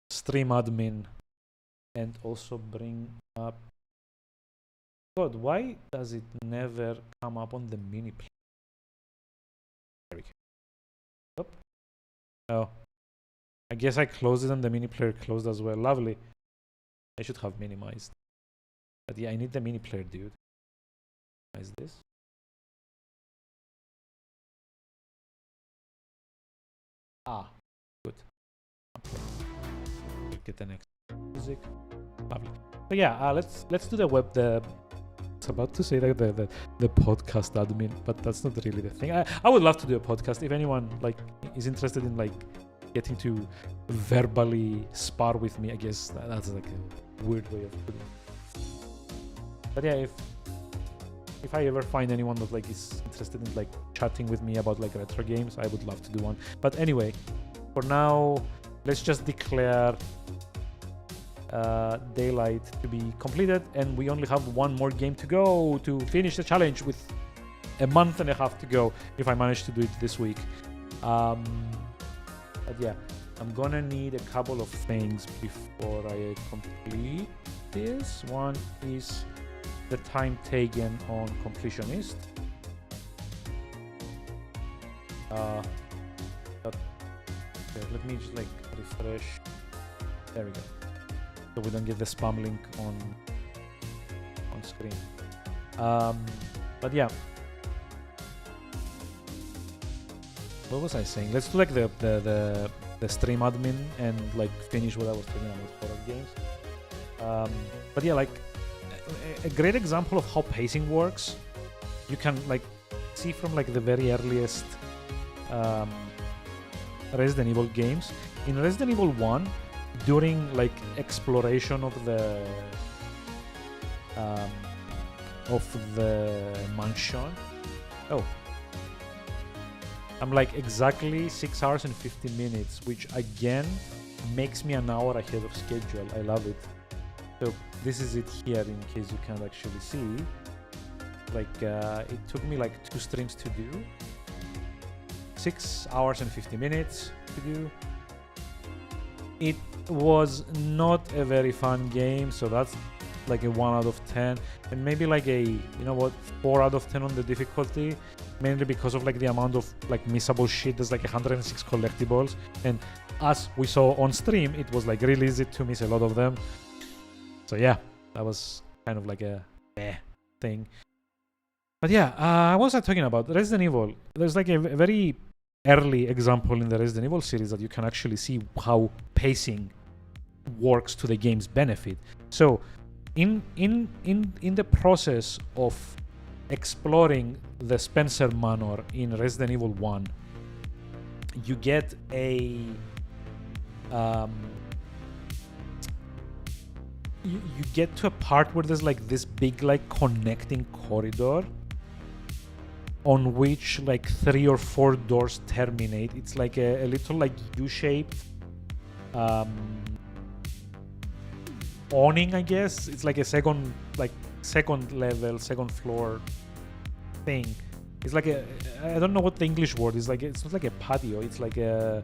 stream admin and also bring up. God, why does it never come up on the mini player? There we go. Oh, I guess I closed it and the mini player closed as well. Lovely. I should have minimized. But yeah, I need the mini player, dude. Minimize this. Ah, good. Get the next music. Lovely. So yeah, let's do the web. It's about to say that the podcast admin, but that's not really the thing. I would love to do a podcast if anyone like is interested in like getting to verbally spar with me. I guess that's like a weird way of putting it. But yeah, if I ever find anyone that like is interested in like chatting with me about like retro games, I would love to do one. But anyway, for now, let's just declare Daylight to be completed, and we only have one more game to go to finish the challenge with a month and a half to go if I manage to do it this week. But yeah, I'm gonna need a couple of things before I complete this. One is the time taken on completionist. Let me just like refresh. There we go. So we don't get the spam link on screen. But yeah, what was I saying? Let's do like the stream admin and like finish what I was talking about horror games. But yeah, like a great example of how pacing works, you can like see from like the very earliest Resident Evil games. In Resident Evil 1, during like exploration of the mansion, I'm like exactly 6 hours and 50 minutes, which again makes me an hour ahead of schedule. I love it. So this is it here in case you can't actually see. Like it took me like 2 streams to do. 6 hours and 50 minutes to do. It was not a very fun game, so that's like a 1 out of 10, and maybe like a 4 out of 10 on the difficulty, mainly because of like the amount of like missable shit. There's like 106 collectibles, and as we saw on stream, it was like really easy to miss a lot of them. So yeah, that was kind of like a thing. But yeah, what was I talking about? Resident Evil. There's like a very early example in the Resident Evil series that you can actually see how pacing works to the game's benefit. So in the process of exploring the Spencer Manor in Resident Evil 1, you get a you get to a part where there's like this big like connecting corridor on which like 3 or 4 doors terminate. It's like a little like U-shaped awning, I guess. It's like a second level, second floor thing. It's like I don't know what the English word is. Like it's not like a patio. It's like a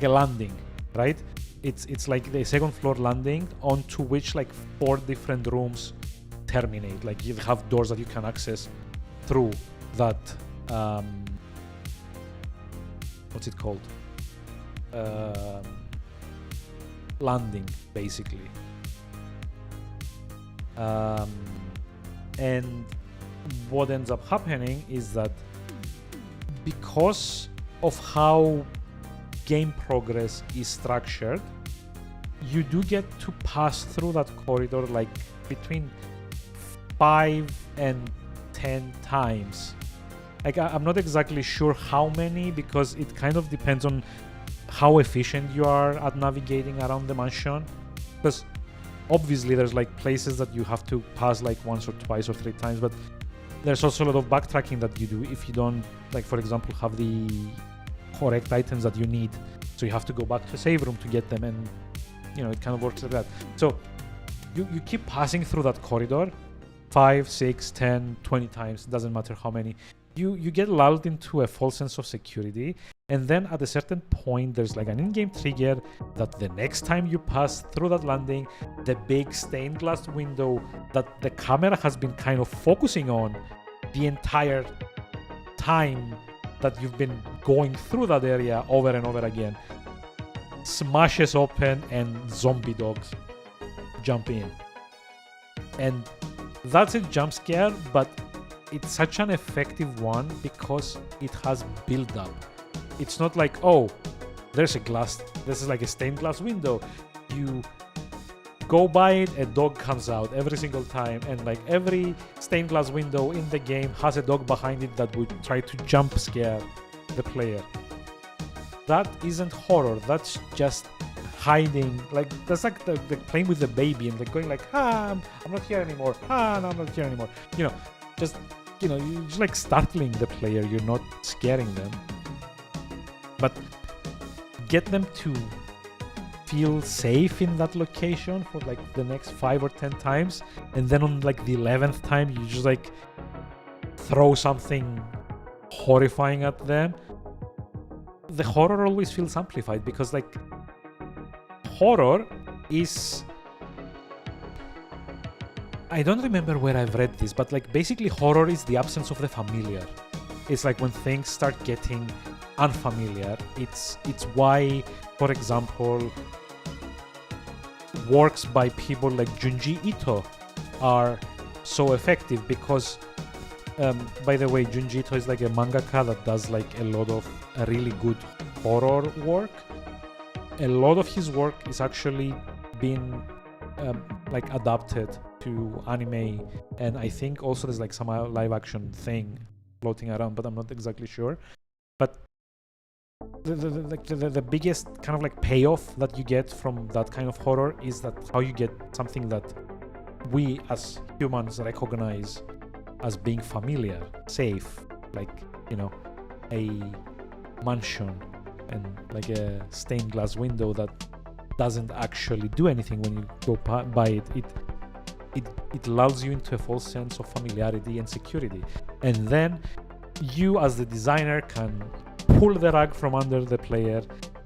landing, right? it's like the second floor landing onto which like 4 different rooms terminate. Like you have doors that you can access through that what's it called, landing basically. And what ends up happening is that because of how game progress is structured, you do get to pass through that corridor like between 5 and 10 times. Like I'm not exactly sure how many, because it kind of depends on how efficient you are at navigating around the mansion. Because obviously there's like places that you have to pass like once or twice or 3 times, but there's also a lot of backtracking that you do if you don't, like for example, have the correct items that you need. So you have to go back to a save room to get them, and you know, it kind of works like that. So you keep passing through that corridor 5, 6, 10, 20 times, doesn't matter how many. You get lulled into a false sense of security, and then at a certain point there's like an in-game trigger that the next time you pass through that landing, the big stained glass window that the camera has been kind of focusing on the entire time that you've been going through that area over and over again, smashes open and zombie dogs jump in. And that's a jump scare, but it's such an effective one because it has build up. It's not like, oh, there's a glass, this is like a stained glass window. You go by it, a dog comes out every single time, and like every stained glass window in the game has a dog behind it that would try to jump scare the player. That isn't horror, that's just hiding. Like that's like the playing with the baby and like going like, I'm not here anymore, no, I'm not here anymore. You know, just, you know, you're just like startling the player, you're not scaring them. But get them to feel safe in that location for like the next 5 or 10 times, and then on like the 11th time you just like throw something horrifying at them. The horror always feels amplified because like horror is, I don't remember where I've read this, but like basically horror is the absence of the familiar. It's like when things start getting unfamiliar. It's why, for example, works by people like Junji Ito are so effective, because by the way, Junji Ito is like a mangaka that does like a lot of really good horror work. A lot of his work is actually been like adapted to anime, and I think also there's like some live action thing floating around, but I'm not exactly sure. But the biggest kind of like payoff that you get from that kind of horror is that how you get something that we as humans recognize as being familiar, safe, like, you know, a mansion and like a stained glass window that doesn't actually do anything when you go by it. It lulls you into a false sense of familiarity and security, and then you as the designer can pull the rug from under the player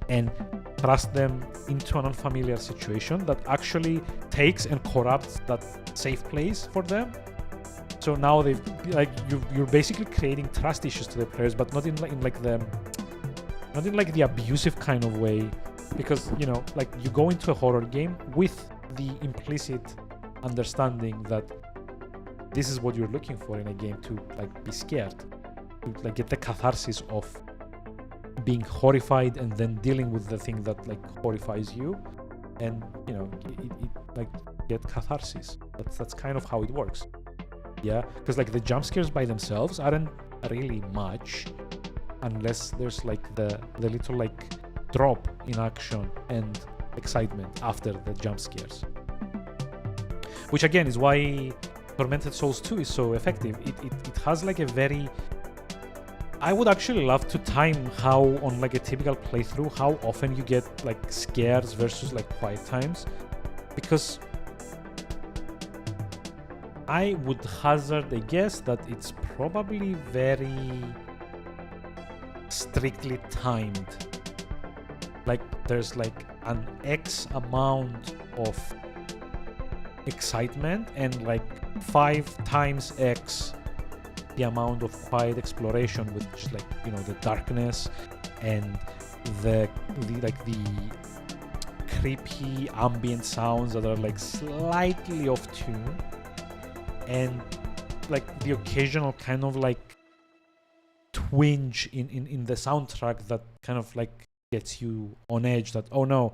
and thrust them into an unfamiliar situation that actually takes and corrupts that safe place for them. So now they've like you're basically creating trust issues to the players, but not in the abusive kind of way, because you know, like you go into a horror game with the implicit understanding that this is what you're looking for in a game, to like be scared, to like get the catharsis of being horrified and then dealing with the thing that like horrifies you, and you know, it like get catharsis. That's kind of how it works. Yeah, because like the jump scares by themselves aren't really much unless there's like the little like drop in action and excitement after the jump scares, which again is why Tormented Souls 2 is so effective. It has like a very, I would actually love to time how on like a typical playthrough how often you get like scares versus like quiet times, because I would hazard a guess that it's probably very strictly timed. Like there's like an X amount of excitement and like 5 times X the amount of quiet exploration with just like, you know, the darkness and the creepy ambient sounds that are like slightly off tune, and like the occasional kind of like twinge in the soundtrack that kind of like gets you on edge, that oh no,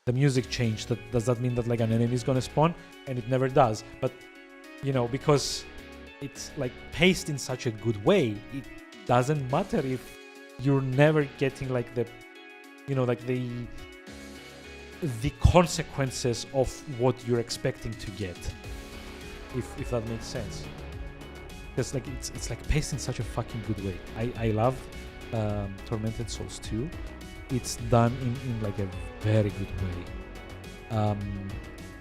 the music changed, does that mean that like an enemy is gonna spawn? And it never does. But you know, because it's like paced in such a good way, it doesn't matter if you're never getting like the, you know, like the consequences of what you're expecting to get, if that makes sense. Because like it's like paced in such a fucking good way. I love Tormented Souls 2. It's done in like a very good way.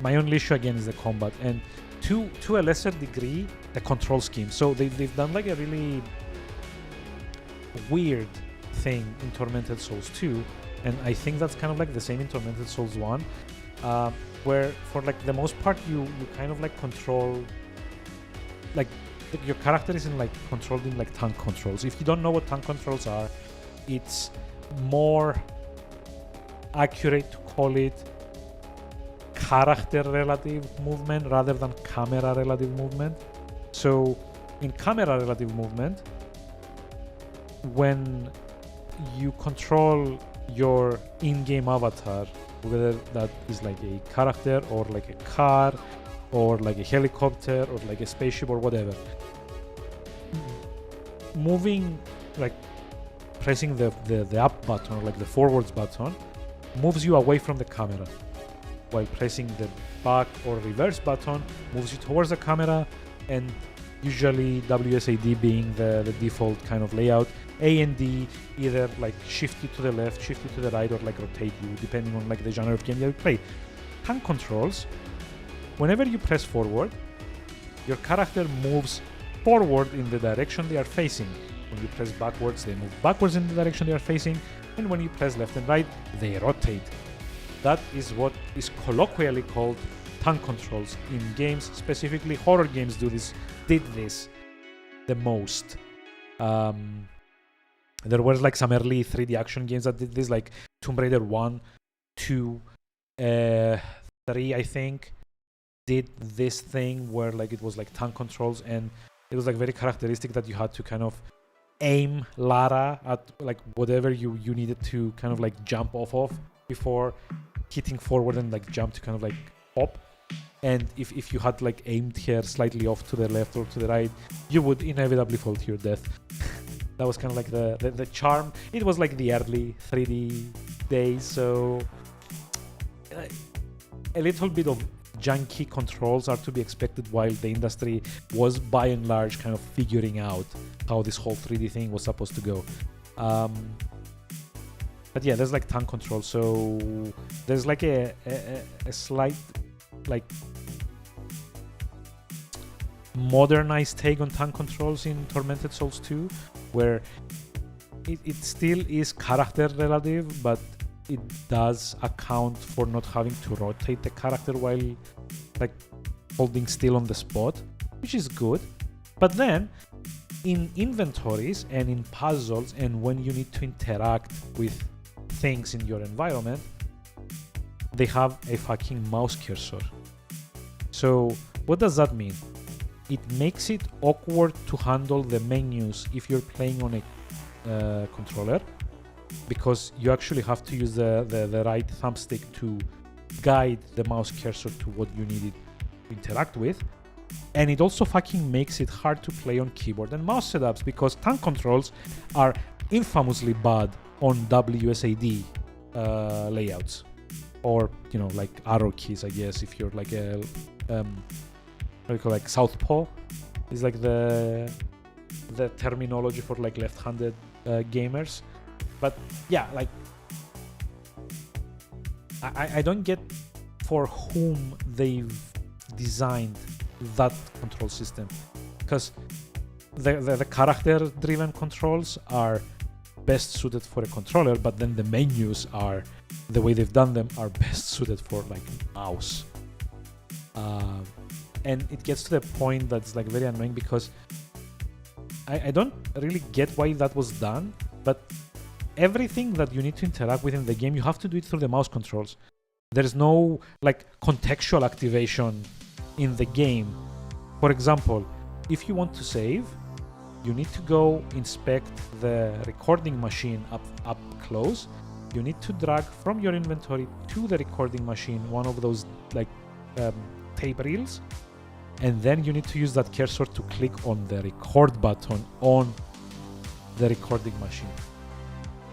My only issue again is the combat, and to a lesser degree the control scheme. So they've done like a really weird thing in Tormented Souls 2, and I think that's kind of like the same in Tormented Souls 1, where for like the most part you kind of like control, like your character is in like controlled in like tank controls. If you don't know what tank controls are, it's more accurate to call it character relative movement rather than camera relative movement. So in camera relative movement, when you control your in-game avatar, whether that is like a character or like a car or like a helicopter or like a spaceship or whatever, moving, like pressing the up button or like the forwards button moves you away from the camera, while pressing the back or reverse button moves you towards the camera, and usually WSAD being the default kind of layout, A and D either like shift you to the left, shift you to the right, or like rotate you depending on like the genre of game that you play. Tank controls, whenever you press forward, your character moves forward in the direction they are facing. When you press backwards, they move backwards in the direction they are facing, and when you press left and right, they rotate. That is what is colloquially called tank controls in games. Specifically, horror games did this the most. There were like some early 3D action games that did this, like Tomb Raider 1, 2, 3, I think, did this thing where like it was like tank controls, and it was like very characteristic that you had to kind of aim Lara at like whatever you needed to kind of like jump off of before hitting forward and like jump to kind of like hop. And if you had like aimed her slightly off to the left or to the right, you would inevitably fall to your death. That was kind of like the charm. It was like the early 3D days, so a little bit of janky controls are to be expected while the industry was by and large kind of figuring out how this whole 3D thing was supposed to go. But yeah, there's like tank control, so there's like a slight like modernized take on tank controls in Tormented Souls 2, where it still is character relative, but it does account for not having to rotate the character while like holding still on the spot, which is good. But then in inventories and in puzzles, and when you need to interact with things in your environment, they have a fucking mouse cursor. So what does that mean? It makes it awkward to handle the menus if you're playing on a controller, because you actually have to use the right thumbstick to guide the mouse cursor to what you need it to interact with. And it also fucking makes it hard to play on keyboard and mouse setups, because tank controls are infamously bad on WSAD layouts, or you know, like arrow keys, I guess, if you're like a what do you call, like southpaw is like the terminology for like left-handed gamers. But yeah, like I don't get for whom they've designed that control system, because the character-driven controls are best suited for a controller, but then the menus are, the way they've done them, are best suited for like mouse. And it gets to the point that's like very annoying because I don't really get why that was done, but everything that you need to interact with in the game, you have to do it through the mouse controls. There's no like contextual activation in the game. For example, if you want to save, you need to go inspect the recording machine up close. You need to drag from your inventory to the recording machine one of those like tape reels, and then you need to use that cursor to click on the record button on the recording machine.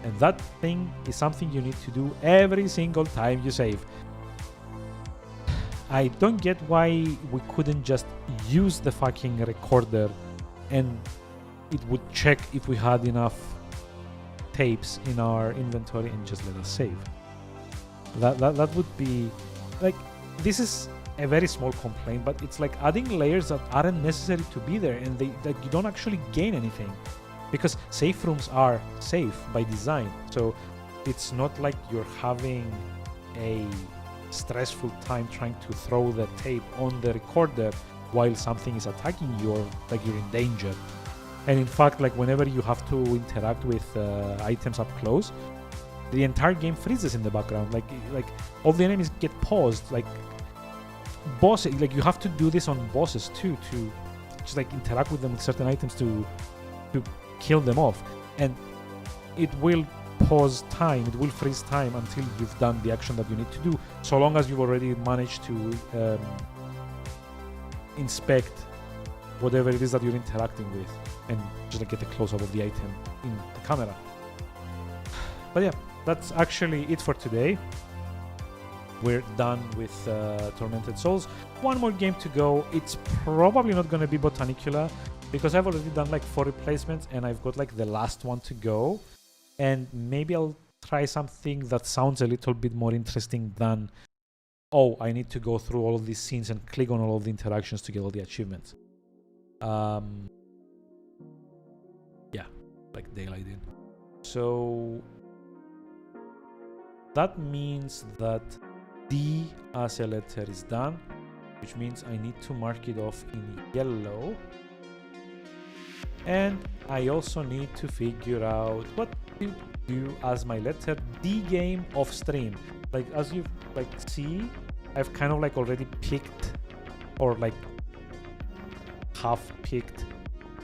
And that thing is something you need to do every single time you save. I don't get why we couldn't just use the fucking recorder and it would check if we had enough tapes in our inventory and just let us save. That would be like, this is a very small complaint, but it's like adding layers that aren't necessary to be there, and you don't actually gain anything, because safe rooms are safe by design. So it's not like you're having a stressful time trying to throw the tape on the recorder while something is attacking you, or like you're in danger. And in fact, like whenever you have to interact with items up close, the entire game freezes in the background. Like all the enemies get paused. Like bosses, like you have to do this on bosses too, to just like interact with them with certain items to kill them off. And it will pause time, it will freeze time until you've done the action that you need to do, so long as you've already managed to inspect whatever it is that you're interacting with and just like get a close-up of the item in the camera. But yeah, that's actually it for today. We're done with Tormented Souls. One more game to go. It's probably not going to be Botanicula because I've already done like 4 replacements and I've got like the last one to go. And maybe I'll try something that sounds a little bit more interesting than, oh, I need to go through all of these scenes and click on all of the interactions to get all the achievements. Yeah, like Daylight In. So that means that D as a letter is done, which means I need to mark it off in yellow. And I also need to figure out what to do as my letter D game off stream. Like as you like see, I've kind of like already picked, or like half picked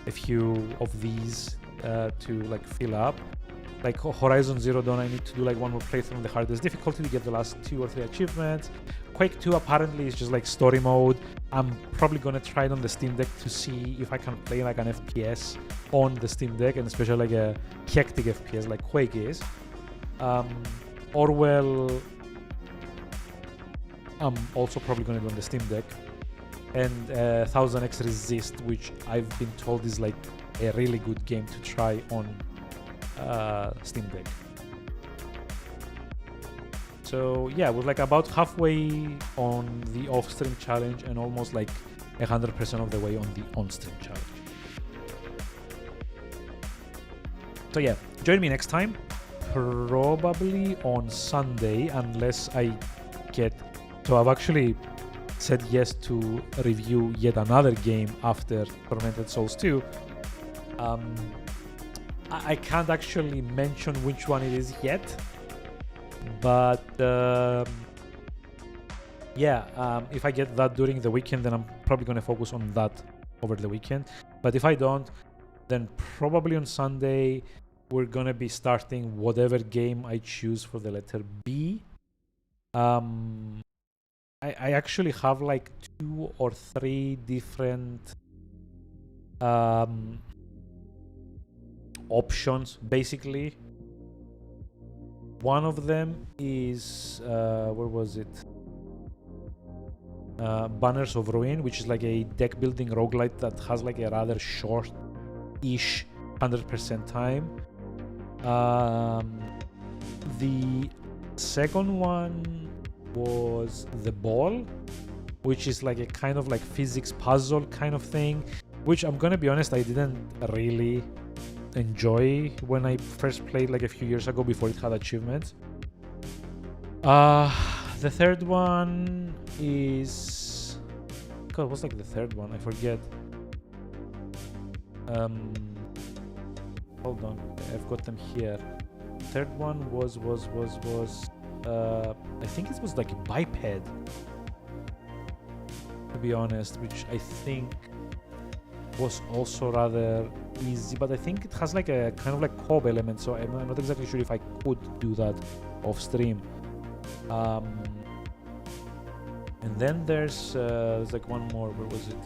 a few of these to like fill up. Like Horizon Zero Dawn, I need to do like one more playthrough on the hardest difficulty to get the last 2 or 3 achievements. Quake 2 apparently is just like story mode. I'm probably gonna try it on the Steam Deck to see if I can play like an FPS on the Steam Deck, and especially like a hectic FPS like Quake is. Orwell, I'm also probably gonna do on the Steam Deck. And 1000X Resist, which I've been told is like a really good game to try on Steam Deck. So yeah, we're like about halfway on the off-stream challenge and almost like 100% of the way on the on-stream challenge. So yeah, join me next time, probably on Sunday, unless I get... So I've actually said yes to review yet another game after Tormented Souls 2. I can't actually mention which one it is yet, but if I get that during the weekend, then I'm probably going to focus on that over the weekend. But if I don't, then probably on Sunday we're going to be starting whatever game I choose for the letter B. I actually have like 2 or 3 different options basically. One of them is where was it? Banners of Ruin, which is like a deck building roguelite that has like a rather short-ish 100% time. The second one was The Ball, which is like a kind of like physics puzzle kind of thing, which I'm gonna be honest, I didn't really enjoy when I first played like a few years ago before it had achievements. The third one is... God, what's like the third one? I forget. Hold on, I've got them here. Third one was I think it was like a biped, to be honest, which I think was also rather easy, but I think it has like a kind of like co-op element, so I'm not exactly sure if I could do that off stream. And then there's like one more. Where was it?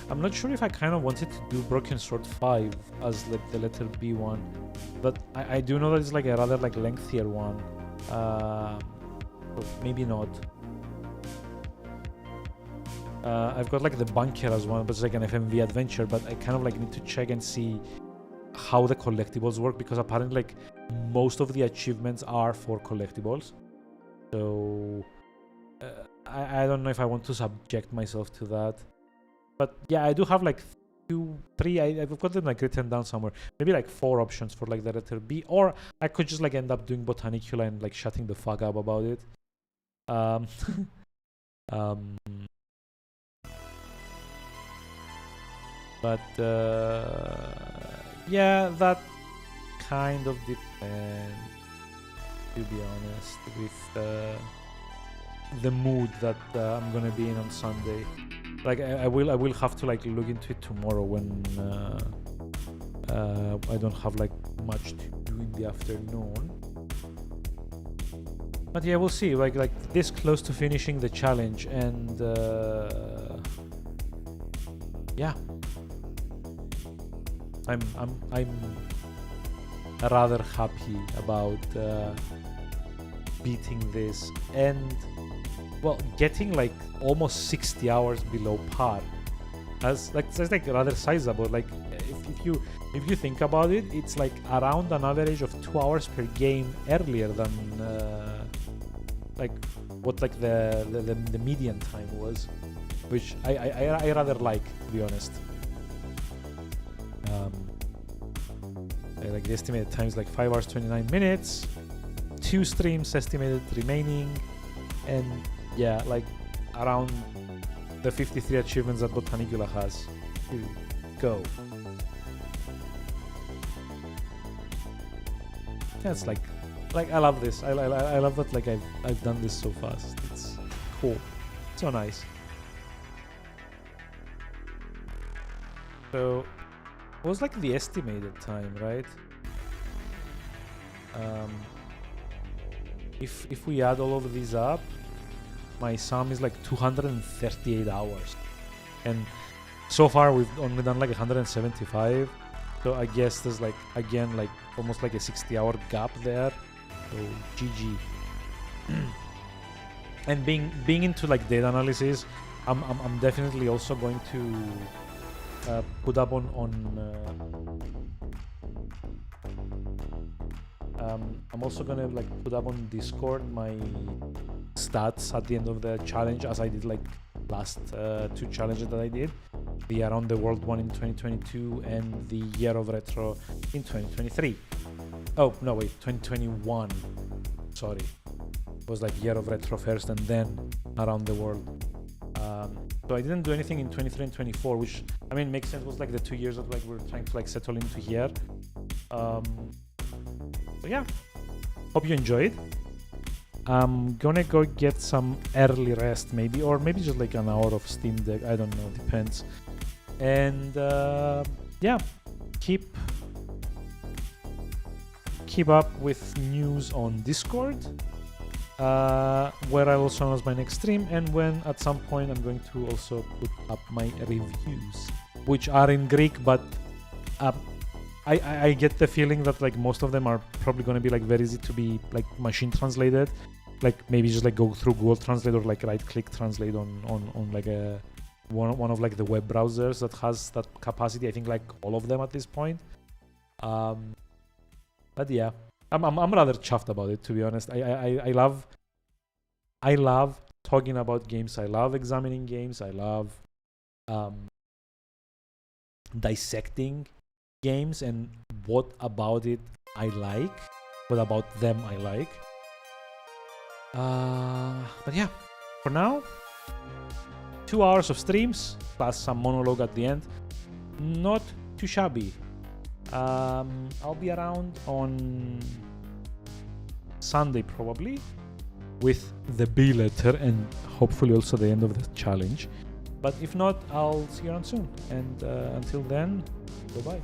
I'm not sure if I kind of wanted to do Broken Sword 5 as like the letter B one, but I do know that it's like a rather like lengthier one. But maybe not. I've got like the bunker as one, but it's like an FMV adventure, but I kind of like need to check and see how the collectibles work, because apparently like most of the achievements are for collectibles. So I don't know if I want to subject myself to that. But yeah, I do have like I've got them like written down somewhere. Maybe like 4 options for like the letter B, or I could just like end up doing Botanicula and like shutting the fuck up about it. But yeah, that kind of depends, to be honest, with the mood that I'm gonna be in on Sunday. Like I will have to like look into it tomorrow when I don't have like much to do in the afternoon. But yeah, we'll see. Like this close to finishing the challenge, and yeah, I'm rather happy about beating this, and well, getting like almost 60 hours below par. That's like rather sizable. Like if you think about it, it's like around an average of 2 hours per game earlier than like what like the median time was, which I rather like, to be honest. Like the estimated time is like 5 hours 29 minutes, 2 streams estimated remaining, and yeah, like around the 53 achievements that Botanicula has to go. That's like I love this. I love that like I've done this so fast. It's cool. So nice. So what was like the estimated time, right? If we add all of these up, my sum is like 238 hours, and so far we've only done like 175. So I guess there's like again like almost like a 60-hour gap there. So GG. And being into like data analysis, I'm definitely also going to put up I'm also gonna like put up on Discord my stats at the end of the challenge, as I did like last 2 challenges that I did, the Around the World one in 2022 and the Year of Retro in 2023. Oh no, wait, 2021. Sorry, it was like Year of Retro first and then Around the World. So I didn't do anything in 23 and 24, which I mean makes sense. It was like the 2 years that like we're trying to like settle into here. So yeah, hope you enjoyed. I'm gonna go get some early rest maybe, or maybe just like an hour of Steam Deck, I don't know, depends. And yeah, keep up with news on Discord, where I'll also announce my next stream, and when at some point I'm going to also put up my reviews, which are in Greek, but I get the feeling that like most of them are probably going to be like very easy to be like machine translated, like maybe just like go through Google Translate or like right click translate on like a one of like the web browsers that has that capacity. I think like all of them at this point. But yeah, I'm rather chuffed about it, to be honest. I love I love talking about games. I love examining games. I love dissecting games and what about it I like, what about them I like. But yeah, for now, 2 hours of streams plus some monologue at the end. Not too shabby. I'll be around on Sunday probably with the B letter and hopefully also the end of the challenge. But if not, I'll see you around soon. And until then, bye-bye.